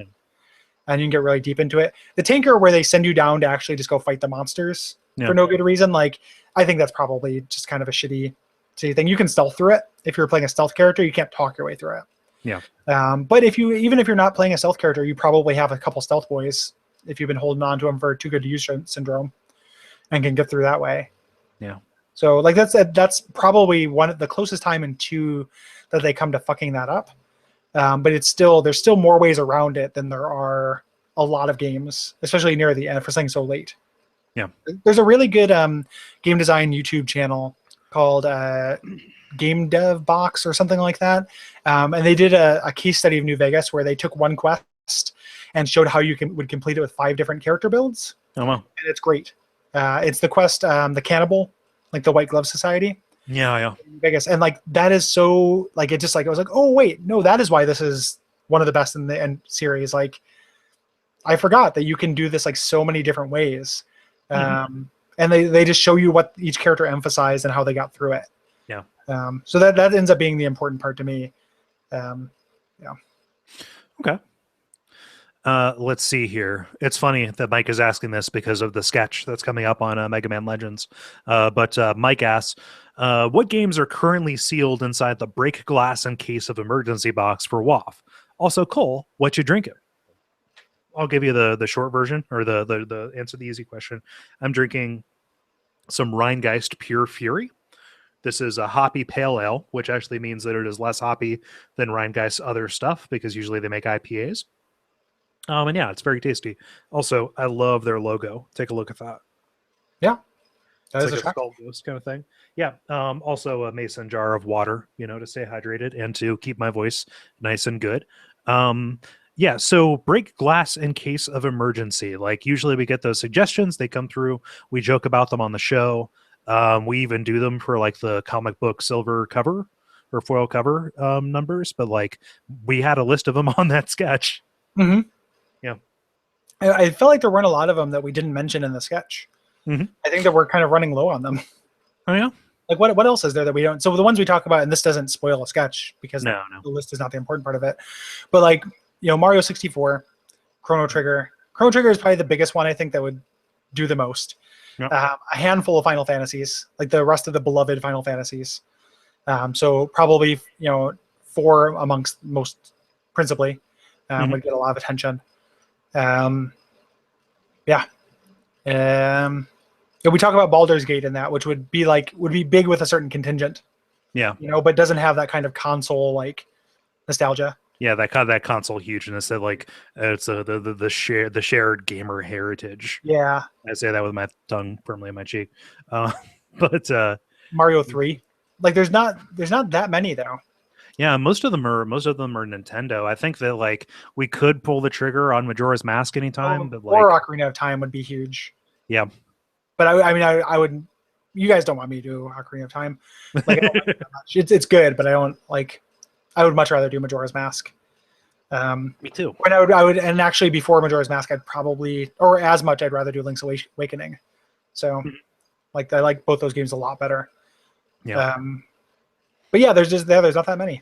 And you can get really deep into it. The tanker, where they send you down to actually just go fight the monsters for no good reason, like, I think that's probably just kind of a shitty thing. You can stealth through it. If you're playing a stealth character, you can't talk your way through it. Yeah. But even if you're not playing a stealth character, you probably have a couple stealth boys if you've been holding on to them for too good to use syndrome, and can get through that way. Yeah. So like, that's probably the closest time in 2 that they come to fucking that up. But there's still more ways around it than there are a lot of games, especially near the end for something so late. Yeah. There's a really good game design YouTube channel called Game Dev Box or something like that. And they did a case study of New Vegas where they took one quest and showed how you would complete it with 5 different character builds. Oh, wow. And it's great. It's the quest, the Cannibal, like the White Glove Society. Yeah. Vegas, and like, that is so, like, it just, like, I was like, oh wait, no, that is why this is one of the best in the end series. Like, I forgot that you can do this like so many different ways. And they just show you what each character emphasized and how they got through it. Yeah. So that ends up being the important part to me. Yeah. Okay. Let's see here. It's funny that Mike is asking this because of the sketch that's coming up on Mega Man Legends. But Mike asks, what games are currently sealed inside the break glass and case of emergency box for WAF? Also, Kole, what you drinking? I'll give you the short version, or the answer to the easy question. I'm drinking some Rheingeist Pure Fury. This is a hoppy pale ale, which actually means that it is less hoppy than Rheingeist's other stuff, because usually they make IPAs. And yeah, it's very tasty. Also, I love their logo. Take a look at that. Yeah, that It's is like a skull ghost kind of thing. Yeah. Also a mason jar of water, to stay hydrated and to keep my voice nice and good. Yeah, so break glass in case of emergency. Like usually we get those suggestions, they come through, we joke about them on the show. We even do them for like the comic book silver cover or foil cover numbers, but like we had a list of them on that sketch. Mm-hmm. Yeah. I felt like there weren't a lot of them that we didn't mention in the sketch. Mm-hmm. I think that we're kind of running low on them. Oh yeah. Like what else is there that we don't? So the ones we talk about, and this doesn't spoil a sketch because No. the list is not the important part of it. But like Mario 64, Chrono Trigger. Chrono Trigger is probably the biggest one I think that would do the most. Yep. A handful of Final Fantasies, like the rest of the beloved Final Fantasies. So probably 4 amongst most principally would get a lot of attention. Yeah. We talk about Baldur's Gate in that, which would be big with a certain contingent. Yeah. But doesn't have that kind of console like nostalgia. Yeah, that console hugeness that like it's the shared gamer heritage. Yeah. I say that with my tongue firmly in my cheek. But Mario 3. Like there's not that many though. Yeah, most of them are Nintendo. I think that like we could pull the trigger on Majora's Mask anytime, but like or Ocarina of Time would be huge. Yeah. But I wouldn't. You guys don't want me to do Ocarina of Time. Like I don't like it that much. It's good, but I don't like. I would much rather do Majora's Mask. Me too. When I would, and actually before Majora's Mask, I'd probably, or as much, I'd rather do Link's Awakening. So, I like both those games a lot better. Yeah. But yeah, there's not that many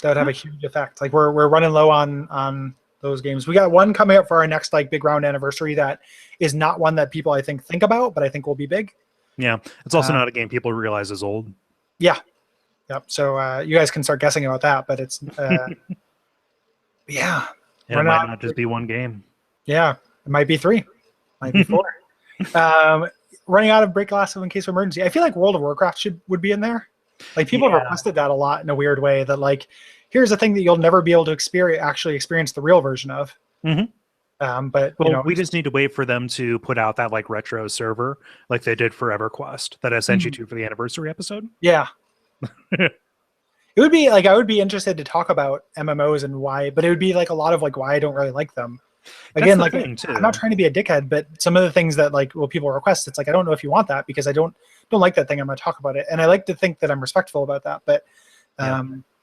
that would have a huge effect. Like we're running low on those games. We got one coming up for our next like big round anniversary that is not one that people I think about, but I think will be big. Yeah, it's also not a game people realize is old. Yeah. Yep. So you guys can start guessing about that, but it's yeah. And it might not just be one game. Yeah, it might be 3, might be 4. Running out of break glass in case of emergency. I feel like World of Warcraft would be in there. Like people have requested that a lot in a weird way. That like, here's a thing that you'll never be able to experience the real version of. But we just need to wait for them to put out that like retro server, like they did for EverQuest that I sent you to for the anniversary episode. Yeah. It would be like I would be interested to talk about MMOs and why, but it would be like a lot of like why I don't really like them. Again, like I'm not trying to be a dickhead, but some of the things that like people request, it's like I don't know if you want that because I don't like that thing. I'm going to talk about it, and I like to think that I'm respectful about that. But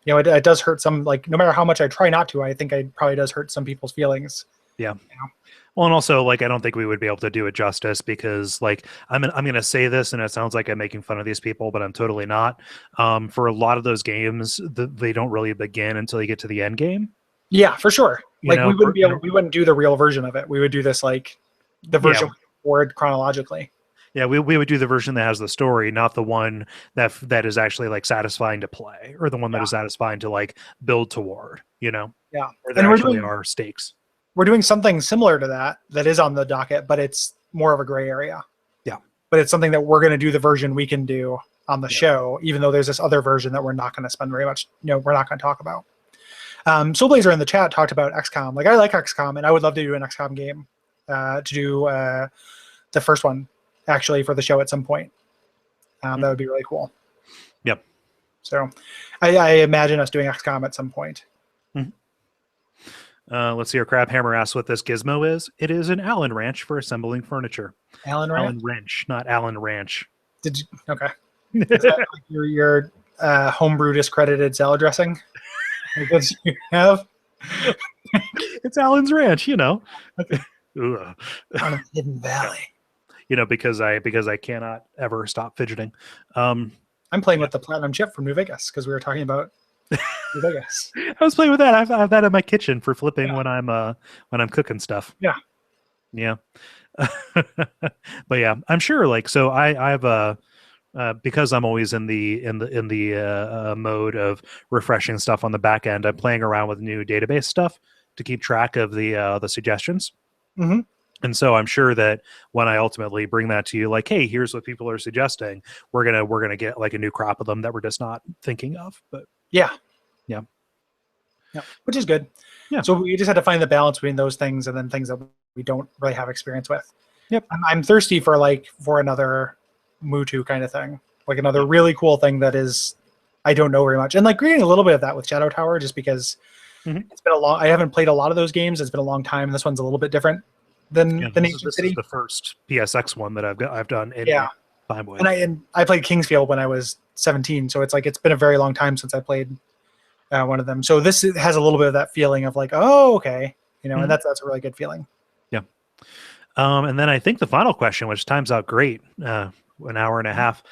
it does hurt some. Like no matter how much I try not to, I think it probably does hurt some people's feelings. Yeah. Well, and also like I don't think we would be able to do it justice because like I'm gonna say this and it sounds like I'm making fun of these people, but I'm totally not. For a lot of those games, they don't really begin until you get to the end game. Yeah, for sure. We wouldn't do the real version of it. We would do this like the version forward chronologically. Yeah, we would do the version that has the story, not the one that is actually like satisfying to play, or the one that is satisfying to like build toward. Yeah, where there actually are stakes. We're doing something similar to that is on the docket, but it's more of a gray area. Yeah. But it's something that we're going to do the version we can do on the show, even though there's this other version that we're not going to spend very much, we're not going to talk about. Soulblazer in the chat talked about XCOM. Like I like XCOM, and I would love to do an XCOM game to do the first one actually for the show at some point. That would be really cool. Yep. So I imagine us doing XCOM at some point. Let's see. Our Crab Hammer asks what this gizmo is. It is an Allen wrench for assembling furniture. Allen wrench? Allen wrench, not Allen ranch. Did you? Okay. Is that like your homebrew discredited salad dressing? Because you have. It's Allen's ranch, on a hidden valley. Because I cannot ever stop fidgeting. I'm playing with the platinum chip from New Vegas because we were talking about New Vegas. I was playing with that. I have that in my kitchen for flipping Yeah. when I'm cooking stuff. Yeah. Yeah. But yeah, I'm sure like so I have a because I'm always in the mode of refreshing stuff on the back end. I'm playing around with new database stuff to keep track of the suggestions. Mm-hmm. And so I'm sure that when I ultimately bring that to you, like, hey, here's what people are suggesting, we're gonna get like a new crop of them that we're just not thinking of. But Yeah. yeah, Yeah. Which is good. Yeah. So we just had to find the balance between those things and then things that we don't really have experience with. Yep. I'm thirsty for another Mutu kind of thing, like another really cool thing that is I don't know very much, and like creating a little bit of that with Shadow Tower, just because it's been I haven't played a lot of those games. It's been a long time. This one's a little bit different than Ancient this City. is the first PSX one that I've done. Fine Boy. And I played Kingsfield when I was 17, so it's like it's been a very long time since I played one of them. So this has a little bit of that feeling of like, oh, okay, and that's a really good feeling. Yeah. And then I think the final question, which times out great, an hour and a half.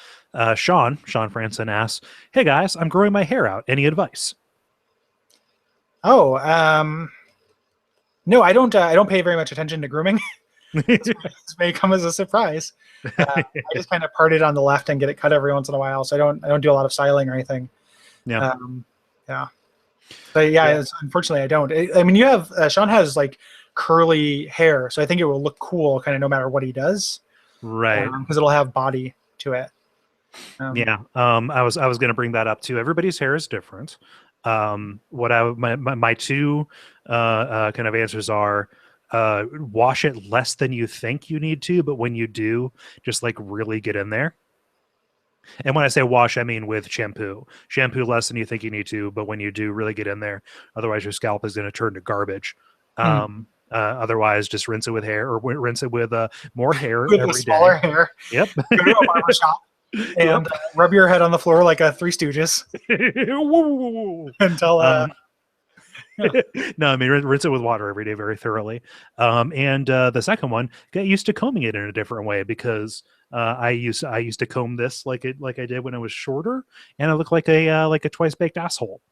Sean Franson asks, "Hey guys, I'm growing my hair out. Any advice?" Oh, no, I don't. I don't pay very much attention to grooming. This may come as a surprise. I just kind of part it on the left and get it cut every once in a while. So I don't do a lot of styling or anything. Yeah. Yeah. But unfortunately, I don't. I mean, you have Sean has like curly hair, so I think it will look cool, kind of no matter what he does. Right. Because it'll have body to it. Yeah. I was going to bring that up too. Everybody's hair is different. My two kind of answers are wash it less than you think you need to, but when you do, just like really get in there. And when I say wash, I mean with shampoo less than you think you need to, but when you do, really get in there. Otherwise your scalp is going to turn to garbage. Otherwise just rinse it with hair, or rinse it with more hair with every smaller day. Hair. Yep. Go to a barber shop and rub your head on the floor like a Three Stooges until No, I mean rinse it with water every day very thoroughly. And the second one, get used to combing it in a different way, because I used to comb this like I did when I was shorter, and I look like a twice baked asshole.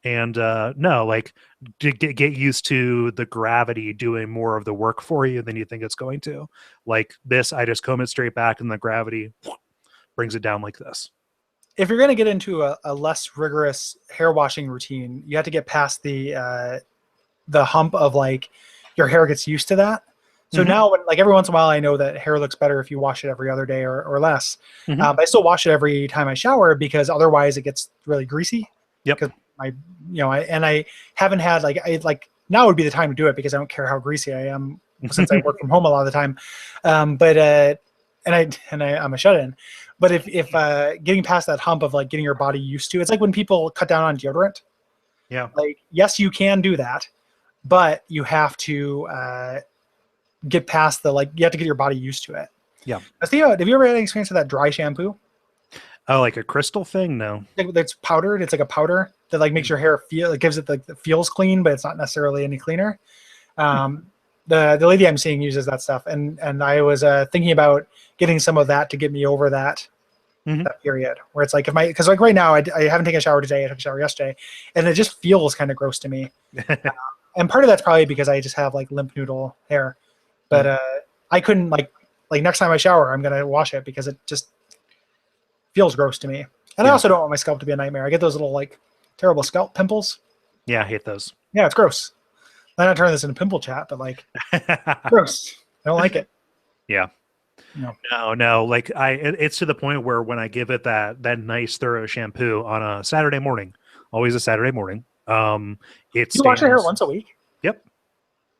And no, like get used to the gravity doing more of the work for you than you think it's going to. Like this, I just comb it straight back, and the gravity brings it down like this. If you're going to get into a less rigorous hair washing routine, you have to get past the hump of like your hair gets used to that. So now, when like every once in a while, I know that hair looks better if you wash it every other day or less. But I still wash it every time I shower, because otherwise it gets really greasy. Yep. Because I haven't had now would be the time to do it, because I don't care how greasy I am since I work from home a lot of the time. I'm a shut-in. But if getting past that hump of like getting your body used to, it's like when people cut down on deodorant. Yeah. Like, yes, you can do that, but you have to get past you have to get your body used to it. Yeah. Theo, have you ever had any experience with that dry shampoo? Oh, like a crystal thing? No. That's powdered. It's like a powder that like makes your hair feel. It gives it like feels clean, but it's not necessarily any cleaner. The lady I'm seeing uses that stuff, and I was thinking about getting some of that to get me over that period where it's like because like right now I haven't taken a shower today. I took a shower yesterday, and it just feels kind of gross to me. And part of that's probably because I just have like limp noodle hair, but I couldn't like next time I shower I'm gonna wash it because it just feels gross to me. And I also don't want my scalp to be a nightmare. I get those little like terrible scalp pimples. Yeah, I hate those. Yeah, it's gross. I'm not turning this into pimple chat, but like gross. I don't like it. Yeah. No. Like it's to the point where when I give it that nice thorough shampoo on a Saturday morning, always a Saturday morning, you wash your hair once a week? Yep.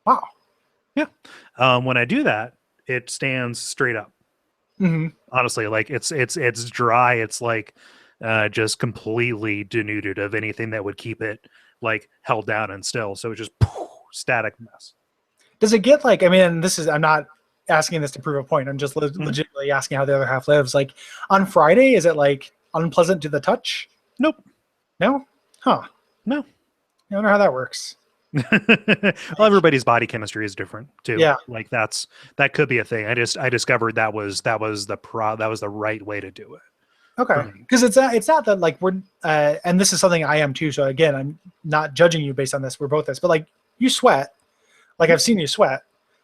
Wow. Yeah. When I do that, it stands straight up. Honestly, like it's dry. It's like just completely denuded of anything that would keep it like held down and still. So it's just static mess. Does it get like, I mean, I'm not asking this to prove a point. I'm just legitimately asking how the other half lives. Like on Friday, is it like unpleasant to the touch? Nope. No? Huh. No. I wonder how that works. Well, everybody's body chemistry is different too. Yeah. Like that could be a thing. I discovered that was the right way to do it. Okay, because it's not that like we're and this is something I am too. So again, I'm not judging you based on this. We're both this, but like you sweat. Like I've seen you sweat.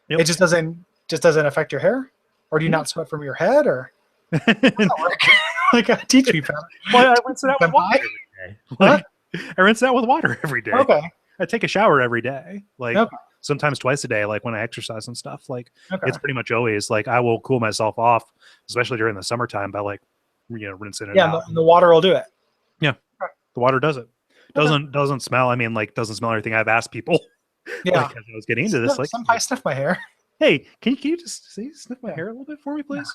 Yep. It just doesn't affect your hair, or do you not sweat from your head, or how does that work? Like teach me, Pat. Well, I rinse it out with water every day. Like, I rinse it out with water every day. Okay. I take a shower every day. Like sometimes twice a day, like when I exercise and stuff. Like it's pretty much always like I will cool myself off, especially during the summertime, by like rinsing it out. Yeah, the water will do it. Yeah, the water does it. Doesn't smell. I mean, like doesn't smell anything. I've asked people. Yeah, like, as I was getting into this, like sometimes I sniff my hair. Hey, can you just sniff my hair a little bit for me, please?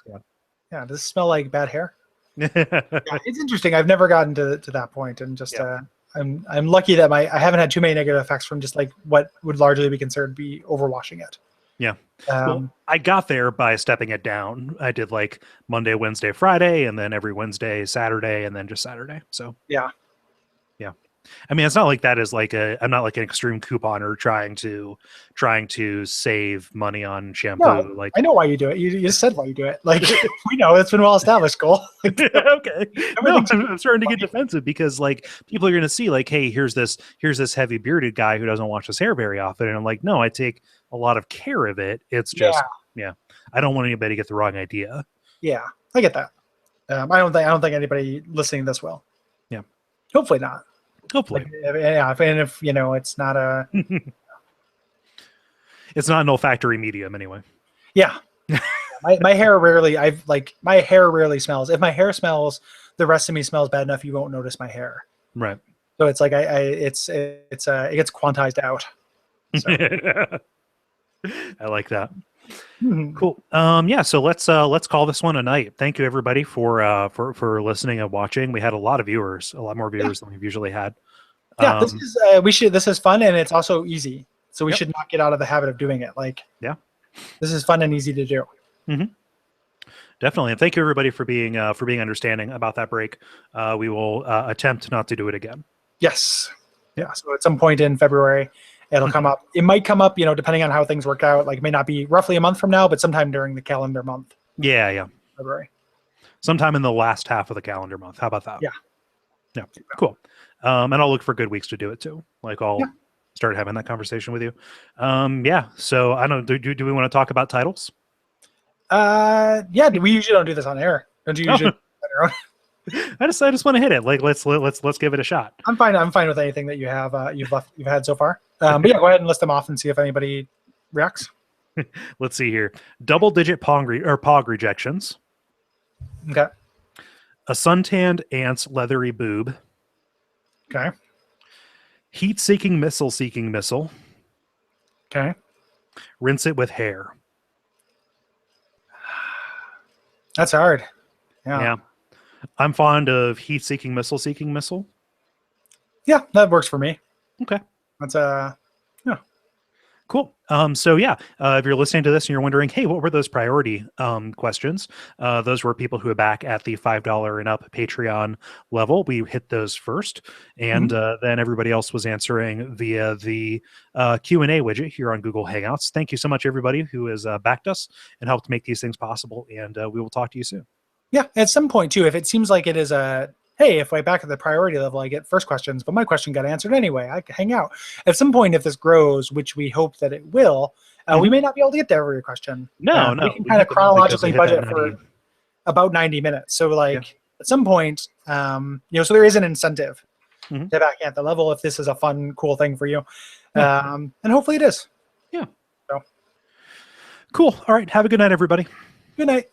Yeah. Does it smell like bad hair? It's interesting. I've never gotten to that point, and just I'm lucky that I haven't had too many negative effects from just like what would largely be considered be overwashing it. Yeah. Well, I got there by stepping it down. I did like Monday, Wednesday, Friday, and then every Wednesday, Saturday, and then just Saturday. So yeah. I mean, it's not like that is like I'm not like an extreme couponer trying to save money on shampoo. No, like I know why you do it. You just said why you do it. Like we know it's been well established, Cole. Okay. No, I'm starting to get defensive because like people are going to see like, hey, here's this heavy bearded guy who doesn't wash his hair very often, and I'm like, no, I take a lot of care of it. It's just I don't want anybody to get the wrong idea. Yeah, I get that. I don't think anybody listening to this will. Yeah, hopefully not. Hopefully, and if it's not a, it's not an olfactory medium anyway. Yeah, my hair rarely. My hair rarely smells. If my hair smells, the rest of me smells bad enough. You won't notice my hair. Right. So it's like it gets quantized out. So. I like that. Cool. Yeah. So let's call this one a night. Thank you everybody for listening and watching. We had a lot of viewers, a lot more viewers than we've usually had. Yeah, this is fun, and it's also easy. So we should not get out of the habit of doing it. Like, this is fun and easy to do. Definitely. And thank you everybody for being understanding about that break. We will attempt not to do it again. Yes. Yeah. So at some point in February, it'll come up. It might come up, depending on how things work out. Like, it may not be roughly a month from now, but sometime during the calendar month. Yeah. February. Sometime in the last half of the calendar month. How about that? Yeah. Cool. And I'll look for good weeks to do it too. Like I'll start having that conversation with you. Yeah. So I don't. Do we want to talk about titles? Yeah. We usually don't do this on air. Don't you usually? I just want to hit it. Like let's give it a shot. I'm fine with anything that you have you've had so far. But yeah, go ahead and list them off and see if anybody reacts. Let's see here. Double-digit pog rejections. Okay. A suntanned ant's leathery boob. Okay. Heat-seeking missile. Okay. Rinse it with hair. That's hard. Yeah. I'm fond of heat-seeking missile. Yeah, that works for me. Okay. That's yeah. Cool. So yeah, if you're listening to this and you're wondering, hey, what were those priority questions? Those were people who are back at the $5 and up Patreon level. We hit those first, and then everybody else was answering via the Q&A widget here on Google Hangouts. Thank you so much, everybody who has backed us and helped make these things possible. And we will talk to you soon. Yeah, at some point too, if it seems like it is hey, if I back at the priority level, I get first questions, but my question got answered anyway. I can hang out. At some point, if this grows, which we hope that it will, we may not be able to get to every question. No. We can kind of chronologically budget for about 90 minutes. So at some point, so there is an incentive to back at the level if this is a fun, cool thing for you. And hopefully it is. Yeah. So. Cool. All right. Have a good night, everybody. Good night.